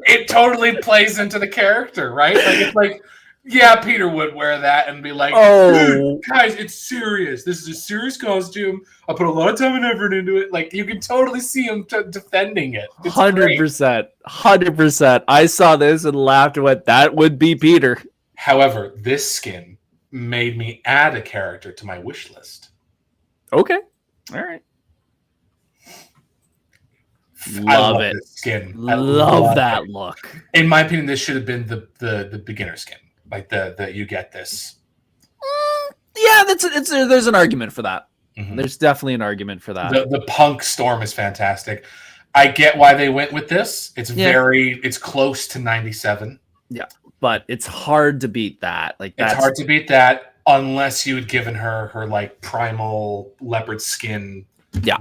It totally plays into the character, right? Like it's like, yeah, Peter would wear that and be like, oh, guys, it's serious. This is a serious costume. I put a lot of time and effort into it. Like you can totally see him defending it. 100%. 100%. I saw this and laughed and went, that would be Peter. However, this skin made me add a character to my wish list. Okay. All right. Love it. This skin. Love that look. In my opinion, this should have been the beginner skin. Like the you get this. Yeah, there's an argument for that. Mm-hmm. There's definitely an argument for that. The punk storm is fantastic. I get why they went with this. It's close to 97. Yeah, but it's hard to beat that. It's hard to beat that unless you had given her like primal leopard skin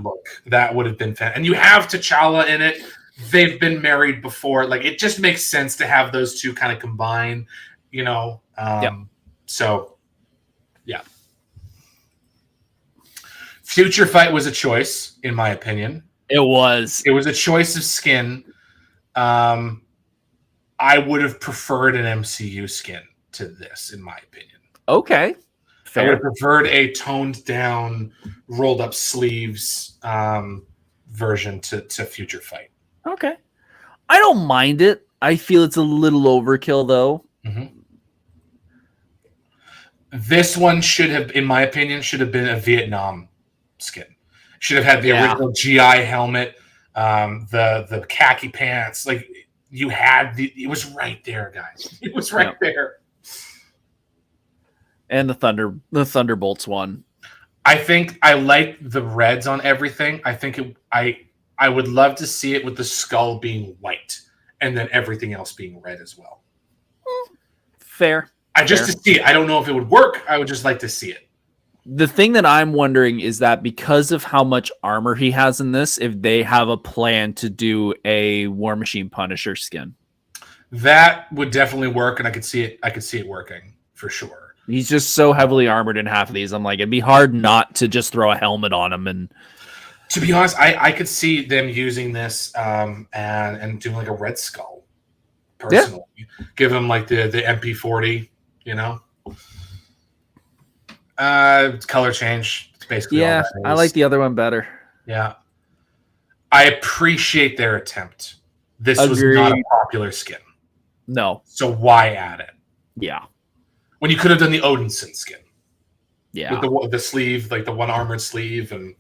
look. That would have been fantastic. And you have T'Challa in it. They've been married before. Like it just makes sense to have those two kind of combine. You know, so yeah. Future Fight was a choice, in my opinion. It was a choice of skin. I would have preferred an MCU skin to this, in my opinion. Okay, fair. I would have preferred a toned down, rolled up sleeves version to Future Fight. Okay, I don't mind it. I feel it's a little overkill, though. Mm-hmm. This one should have, in my opinion, been a Vietnam skin. Should have had the original GI helmet, the khaki pants. Like you had it was right there, guys. It was right there. And the Thunderbolts one. I think I like the reds on everything. I think I would love to see it with the skull being white and then everything else being red as well. Fair. To see it. I don't know if it would work. I would just like to see it. The thing that I'm wondering is that because of how much armor he has in this, if they have a plan to do a War Machine Punisher skin. That would definitely work, and I could see it working for sure. He's just so heavily armored in half of these. I'm like, it'd be hard not to just throw a helmet on him. And to be honest, I could see them using this and doing like a Red Skull. Personally, give him like the MP40. You know, color change. It's basically all that is. I like the other one better. Yeah, I appreciate their attempt. This was not a popular skin. No, so why add it? Yeah, when you could have done the Odinson skin. Yeah, with the sleeve, like the one armored sleeve, and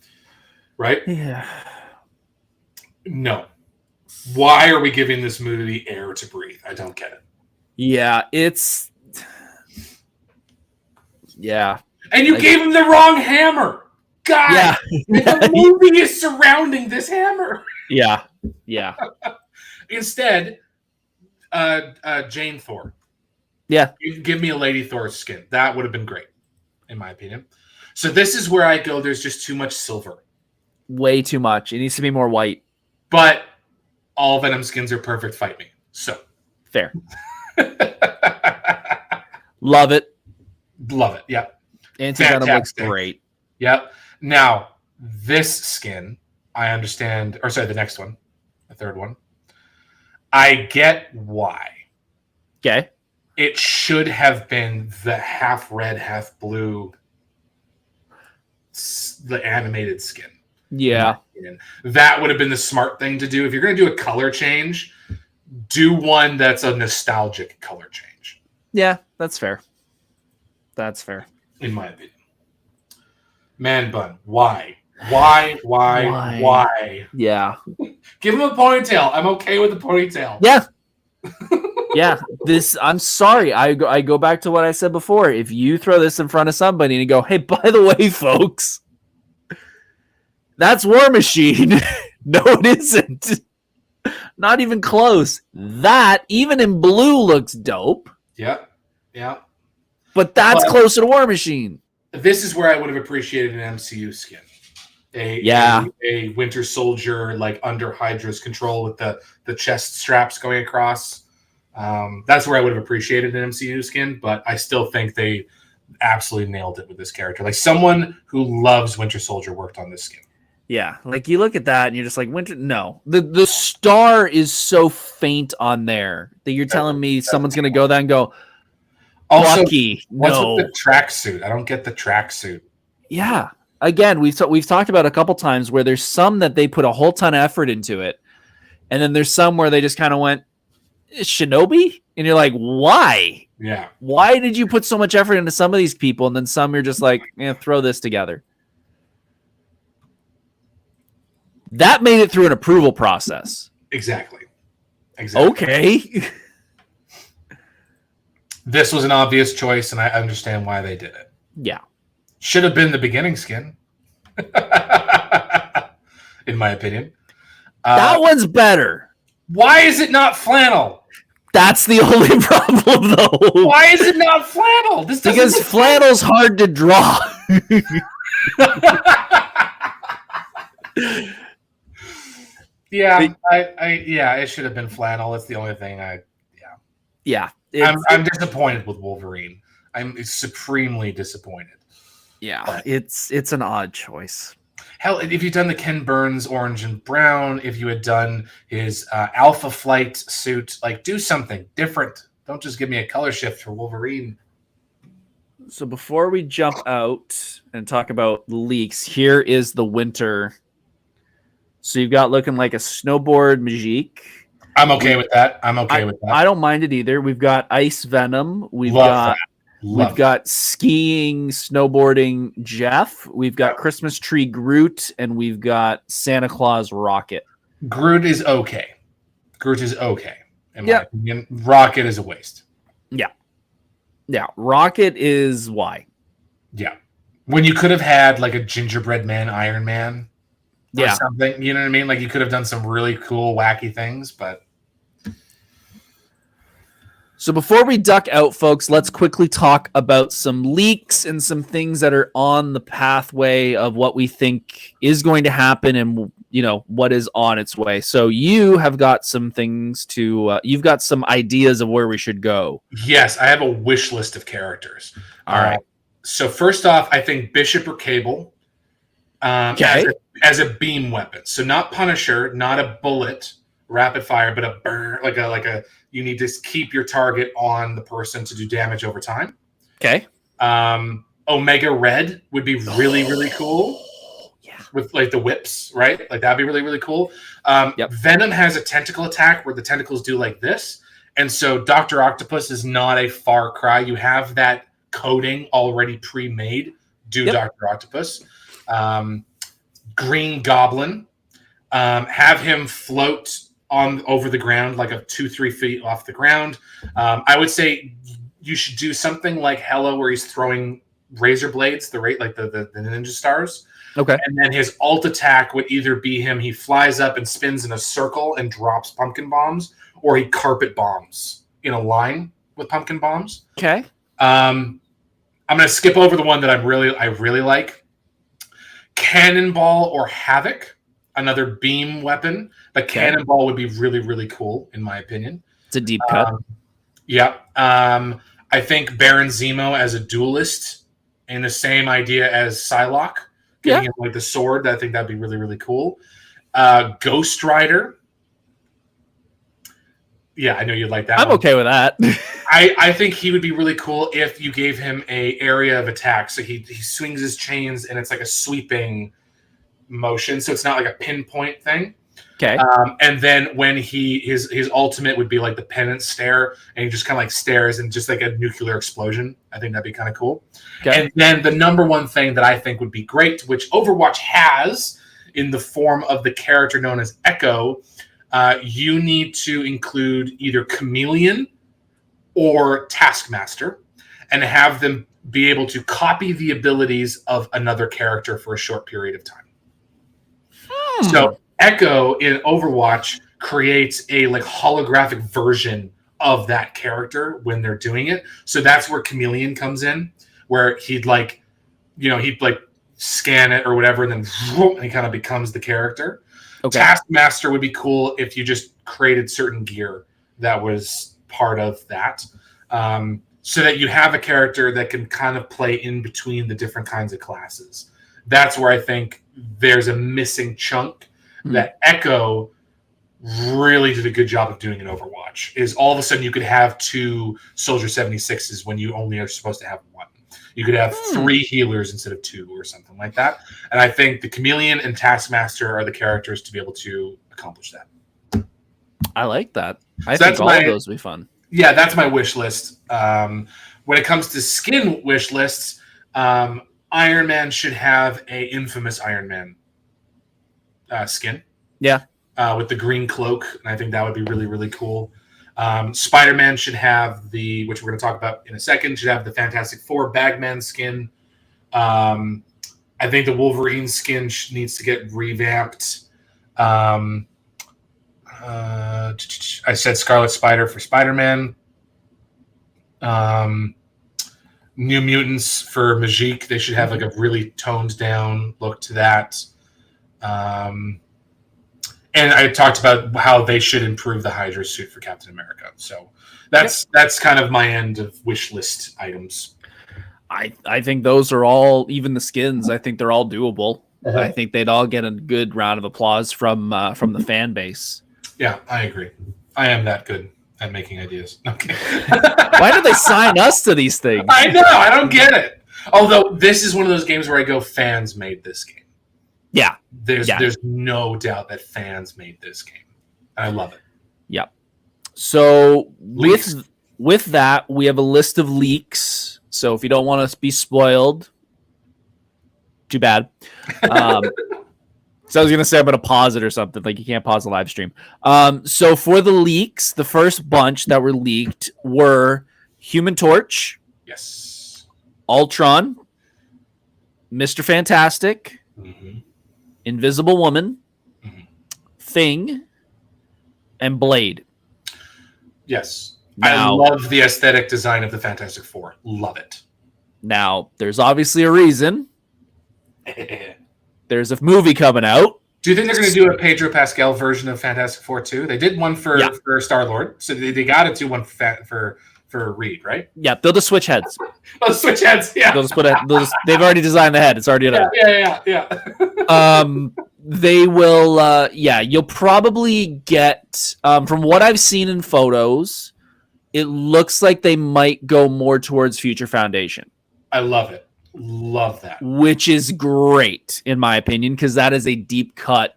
right. Yeah. No, why are we giving this movie air to breathe? I don't get it. Yeah, it's. Yeah. And you gave him the wrong hammer. God. Yeah. The movie is surrounding this hammer. Yeah. Yeah. Instead, Jane Thor. Yeah. Give me a Lady Thor skin. That would have been great, in my opinion. So this is where I go, there's just too much silver. Way too much. It needs to be more white. But all Venom skins are perfect. Fight me. So. Fair. Love it. Love it. Yep. Anti-Venom looks great. Yep. Now, this skin, I understand. Or sorry, the next one. The third one. I get why. Okay. It should have been the half red, half blue, the animated skin. Yeah. That would have been the smart thing to do. If you're going to do a color change, do one that's a nostalgic color change. Yeah, that's fair. That's fair. In my opinion. Man bun. Why? Why? Yeah. Give him a ponytail. I'm okay with the ponytail. Yeah. Yeah. I'm sorry. I go back to what I said before. If you throw this in front of somebody and you go, hey, by the way, folks, that's War Machine. No, it isn't. Not even close. That, even in blue, looks dope. Yep. Yeah. But that's closer to War Machine. This is where I would have appreciated an MCU skin. A Winter Soldier, like under Hydra's control with the chest straps going across. That's where I would have appreciated an MCU skin, but I still think they absolutely nailed it with this character. Like someone who loves Winter Soldier worked on this skin. Yeah, like you look at that and you're just like, winter. No, the star is so faint on there that you're telling me someone's gonna go there and go, Also, Bucky. what's with the No. tracksuit? I don't get the tracksuit. Yeah. Again, we've talked about a couple times where there's some that they put a whole ton of effort into it, and then there's some where they just kind of went Shinobi, and you're like, why? Yeah. Why did you put so much effort into some of these people, and then some you're just like, throw this together? That made it through an approval process. Exactly. Okay. This was an obvious choice, and I understand why they did it. Yeah. Should have been the beginning skin, in my opinion. That one's better. Why is it not flannel? That's the only problem, though. Why is it not flannel? Because flannel's hard to draw. Yeah, it should have been flannel. That's the only thing Yeah. I'm disappointed with Wolverine. I'm supremely disappointed. Yeah, but it's an odd choice. Hell, if you'd done the Ken Burns orange and brown, if you had done his Alpha Flight suit, like do something different. Don't just give me a color shift for Wolverine. So before we jump out and talk about leaks, here is the winter. So you've got looking like a snowboard Majik. I'm okay with that. I don't mind it either. We've got Ice Venom. We've Love got skiing, snowboarding Jeff. We've got Christmas Tree Groot, and we've got Santa Claus Rocket. Groot is okay. In my opinion. Rocket is a waste. Yeah. Rocket is why. Yeah. When you could have had like a gingerbread man Iron Man. Or something. You know what I mean? Like you could have done some really cool, wacky things, but. So before we duck out, folks, let's quickly talk about some leaks and some things that are on the pathway of what we think is going to happen and, what is on its way. So you have got some things you've got some ideas of where we should go. Yes, I have a wish list of characters. All right. So first off, I think Bishop or Cable as a beam weapon. So not Punisher, not a bullet, rapid fire, but a burn, like a you need to keep your target on the person to do damage over time. Okay. Omega Red would be really, really cool. Yeah. With like the whips, right? Like that'd be really, really cool. Venom has a tentacle attack where the tentacles do like this. And so Dr. Octopus is not a far cry. You have that coding already pre-made. Dr. Octopus. Green Goblin. Have him float over the ground, like 2-3 feet off the ground. I would say you should do something like Hela, where he's throwing razor blades, the ninja stars. Okay. And then his alt attack would either be he flies up and spins in a circle and drops pumpkin bombs, or he carpet bombs in a line with pumpkin bombs. Okay. I'm gonna skip over the one that I really like. Cannonball or Havoc. Another beam weapon, but Cannonball would be really, really cool, in my opinion. It's a deep cut. I think Baron Zemo as a duelist, in the same idea as Psylocke, getting him like the sword. I think that'd be really, really cool. Ghost Rider. Yeah, I know you'd like that. I'm okay with that. I think he would be really cool if you gave him a area of attack. So he swings his chains, and it's like a sweeping motion, so it's not like a pinpoint thing. Okay. And then when his ultimate would be like the penance stare, and he just kind of like stares and just like a nuclear explosion. I think that'd be kind of cool. Okay. And then the number one thing that I think would be great, which Overwatch has in the form of the character known as Echo, you need to include either Chameleon or Taskmaster and have them be able to copy the abilities of another character for a short period of time. So Echo in Overwatch creates a like holographic version of that character when they're doing it. So that's where Chameleon comes in, where he'd scan it or whatever, and then and he kind of becomes the character. Okay. Taskmaster would be cool if you just created certain gear that was part of that. So that you have a character that can kind of play in between the different kinds of classes. That's where I think there's a missing chunk that Echo really did a good job of doing in Overwatch. Is all of a sudden you could have 2 Soldier 76s when you only are supposed to have 1. You could have 3 healers instead of 2 or something like that. And I think the Chameleon and Taskmaster are the characters to be able to accomplish that. I like that. I think all of those will be fun. Yeah, that's my wish list. When it comes to skin wish lists, Iron Man should have a infamous Iron Man skin. Yeah. With the green cloak, and I think that would be really, really cool. Spider-Man should have which we're going to talk about in a second, should have the Fantastic Four Bagman skin. I think the Wolverine skin needs to get revamped. I said Scarlet Spider for Spider-Man. New Mutants for Magique. They should have like a really toned down look to that. And I talked about how they should improve the Hydra suit for Captain America. So that's kind of my end of wish list items. I think those are all, even the skins, I think they're all doable. I think they'd all get a good round of applause from the fan base. Yeah, I agree. I am that good at making ideas. Okay. Why do they sign us to these things? I know. I don't get it. Although this is one of those games where I go, fans made this game. Yeah. There's no doubt that fans made this game. I love it. Yeah. So Leaks. with that, we have a list of leaks. So if you don't want to be spoiled, too bad. So I was going to say I'm going to pause it or something. Like, you can't pause the live stream. So for the leaks, the first bunch that were leaked were Human Torch. Yes. Ultron. Mr. Fantastic. Mm-hmm. Invisible Woman. Mm-hmm. Thing. And Blade. Yes. Now, I love the aesthetic design of the Fantastic Four. Love it. Now, there's obviously a reason. There's a movie coming out. Do you think they're going to do a Pedro Pascal version of Fantastic Four 2? They did one for Star-Lord, so they got to do one for Reed, right? Yeah, they'll just switch heads. Oh, switch heads, yeah. They've already designed the head. It's already done. Yeah. They will, you'll probably get, from what I've seen in photos, it looks like they might go more towards Future Foundation. I love it. Love that. Which is great, in my opinion, because that is a deep cut.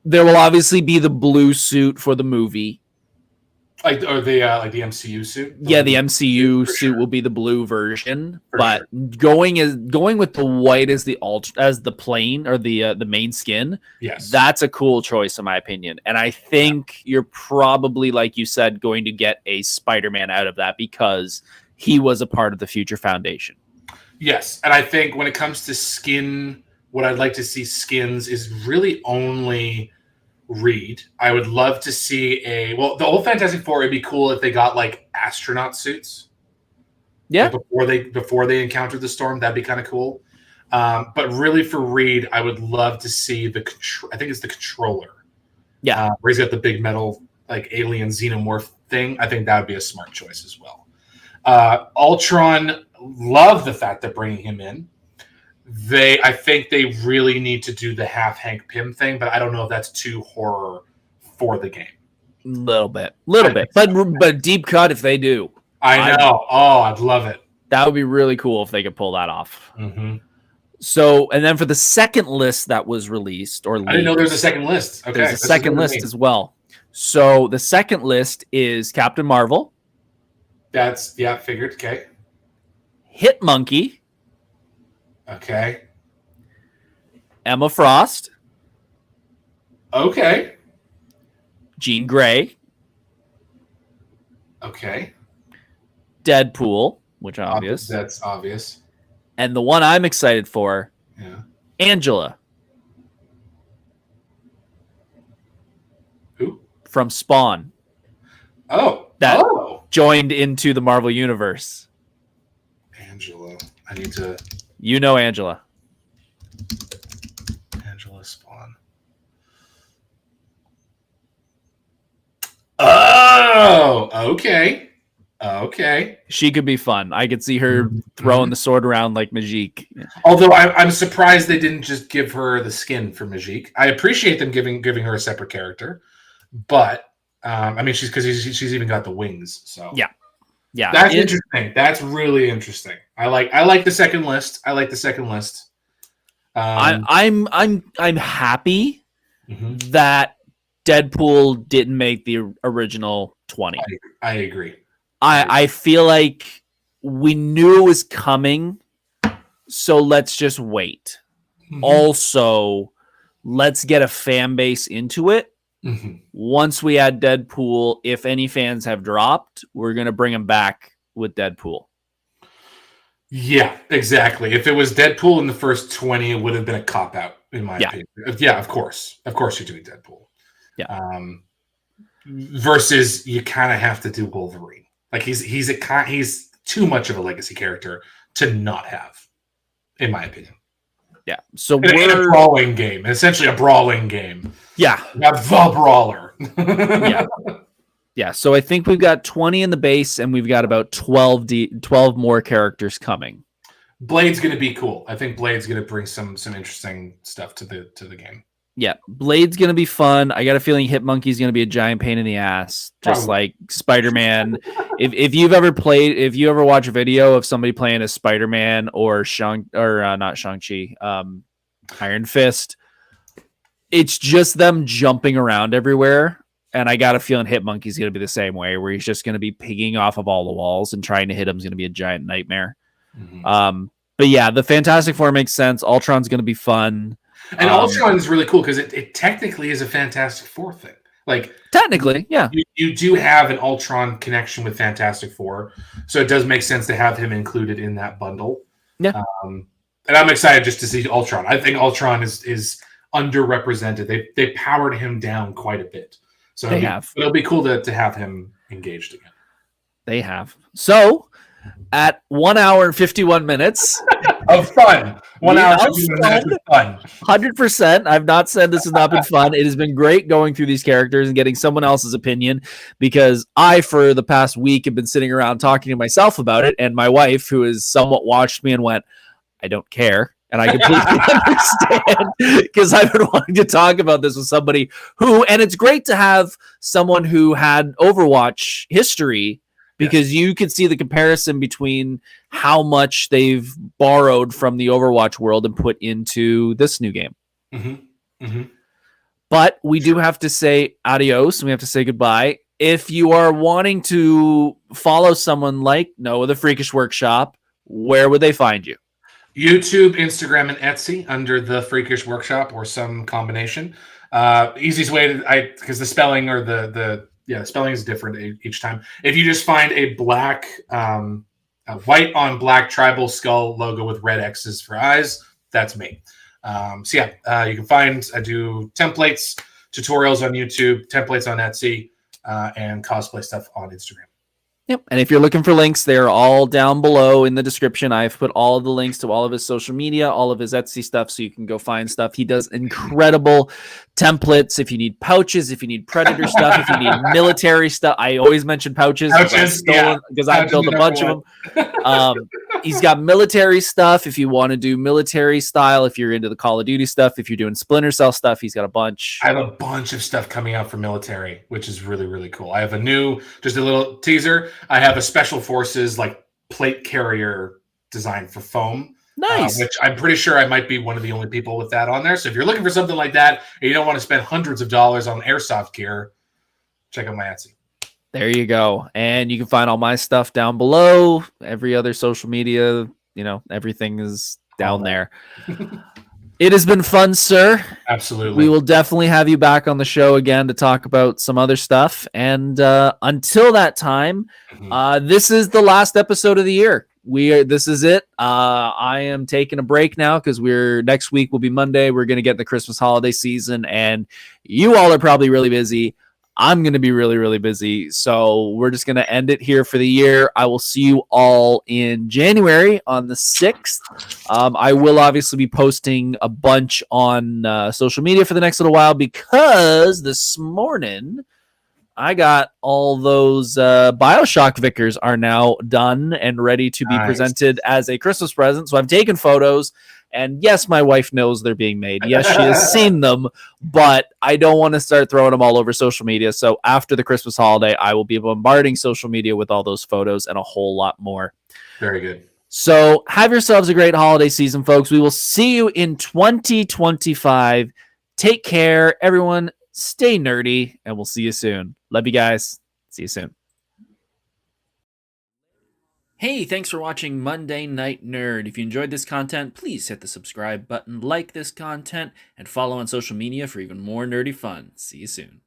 There will obviously be the blue suit for the movie. Like the MCU suit? Yeah, the MCU suit will be the blue version. But going with the white as the plane or the main skin, yes, that's a cool choice in my opinion. And I think you're probably, like you said, going to get a Spider-Man out of that because he was a part of the Future Foundation. Yes, and I think when it comes to skin, what I'd like to see skins is really only Reed. I would love to see the old Fantastic Four, it'd be cool if they got like astronaut suits. Yeah. Like before they encountered the storm, that'd be kind of cool. But really for Reed, I would love to see I think it's the controller. Yeah. Where he's got the big metal like alien xenomorph thing. I think that would be a smart choice as well. Ultron, love the fact they're bringing him in. I think they really need to do the half Hank Pym thing, but I don't know if that's too horror for the game. Little bit, but deep cut if they do. I know. I'd love it. That would be really cool if they could pull that off. Mm-hmm. So, and then for the second list that was released, I didn't know there was a second list. Okay, there's a second list as well. So the second list is Captain Marvel. Figured. Okay. Hit Monkey. Okay. Emma Frost. Okay. Jean Grey. Okay. Deadpool, which is obvious. That's obvious. And the one I'm excited for, Angela. Who? From Spawn. That joined into the Marvel Universe. Angela. I need to... You know Angela. Angela Spawn. Oh, okay. Okay. She could be fun. I could see her throwing the sword around like Majik. Although I'm surprised they didn't just give her the skin for Majik. I appreciate them giving her a separate character, but I mean, she's even got the wings. So yeah, that's interesting. That's really interesting. I like the second list. I'm happy that Deadpool didn't make the original 20. I agree. I feel like we knew it was coming, so let's just wait. Also, let's get a fan base into it. Once we add Deadpool, if any fans have dropped, we're going to bring them back with Deadpool. Yeah, exactly. If it was Deadpool in the first 20, it would have been a cop-out, in my opinion. Yeah, of course. Of course you're doing Deadpool. Yeah. Versus you kind of have to do Wolverine. Like he's too much of a legacy character to not have, in my opinion. Yeah. So in a brawling game, essentially a brawling game. Yeah. You have the brawler. Yeah. Yeah. So I think we've got 20 in the base, and we've got about 12 more characters coming. Blade's going to be cool. I think Blade's going to bring some interesting stuff to the game. Yeah, Blade's going to be fun. I got a feeling Hitmonkey's going to be a giant pain in the ass, just like Spider-Man. if you ever watch a video of somebody playing as Spider-Man or not Shang-Chi, Iron Fist, it's just them jumping around everywhere. And I got a feeling Hitmonkey's going to be the same way, where he's just going to be pinging off of all the walls, and trying to hit him is going to be a giant nightmare. But yeah, the Fantastic Four makes sense. Ultron's going to be fun. And Ultron is really cool because it technically is a Fantastic Four thing. Like technically, yeah, you do have an Ultron connection with Fantastic Four, so it does make sense to have him included in that bundle. Yeah, and I'm excited just to see Ultron. I think Ultron is underrepresented. They powered him down quite a bit, so it'll be cool to have him engaged again. They have. So at 1 hour and 51 minutes of fun. 1 hour and 51 minutes of fun. 100%. I've not said this has not been fun. It has been great going through these characters and getting someone else's opinion, because I, for the past week, have been sitting around talking to myself about it, and my wife, who has somewhat watched me and went, I don't care. And I completely understand, because I've been wanting to talk about this with somebody who, and it's great to have someone who had Overwatch history, because you can see the comparison between how much they've borrowed from the Overwatch world and put into this new game. But we do have to say adios, and we have to say goodbye. If you are wanting to follow someone like Noah, the Freakish Workshop, where would they find you? YouTube, Instagram, and Etsy under the Freakish Workshop, or some combination. Easiest way because the spelling or the spelling is different each time. If you just find a black, a white on black tribal skull logo with red X's for eyes, that's me. You can find, I do templates, tutorials on YouTube, templates on Etsy, and cosplay stuff on Instagram. Yep. And if you're looking for links, they're all down below in the description. I've put all of the links to all of his social media, all of his Etsy stuff, so you can go find stuff. He does incredible templates. If you need pouches, if you need Predator stuff, if you need military stuff. I always mention pouches because I've built a bunch of them. He's got military stuff. If you want to do military style, if you're into the Call of Duty stuff, if you're doing Splinter Cell stuff, he's got a bunch. I have a bunch of stuff coming out for military, which is really, really cool. I have just a little teaser. I have a Special Forces like plate carrier design for foam. Nice. Which I'm pretty sure I might be one of the only people with that on there. So if you're looking for something like that and you don't want to spend hundreds of dollars on airsoft gear, check out my Etsy. There you go. And you can find all my stuff down below. Every other social media, everything is down there. It has been fun, sir. Absolutely. We will definitely have you back on the show again to talk about some other stuff. And until that time, this is the last episode of the year. This is it. I am taking a break now because next week will be Monday. We're going to get in the Christmas holiday season, and you all are probably really busy. I'm going to be really, really busy. So we're just going to end it here for the year. I will see you all in January on the 6th. I will obviously be posting a bunch on social media for the next little while, because this morning I got all those Bioshock Vickers are now done and ready to be presented as a Christmas present. So I've taken photos, and yes, my wife knows they're being made. Yes, she has seen them, but I don't want to start throwing them all over social media. So after the Christmas holiday, I will be bombarding social media with all those photos and a whole lot more. Very good. So have yourselves a great holiday season, folks. We will see you in 2025. Take care, everyone. Stay nerdy, and we'll see you soon. Love you guys. See you soon. Hey, thanks for watching Monday Night Nerd. If you enjoyed this content, please hit the subscribe button, like this content, and follow on social media for even more nerdy fun. See you soon.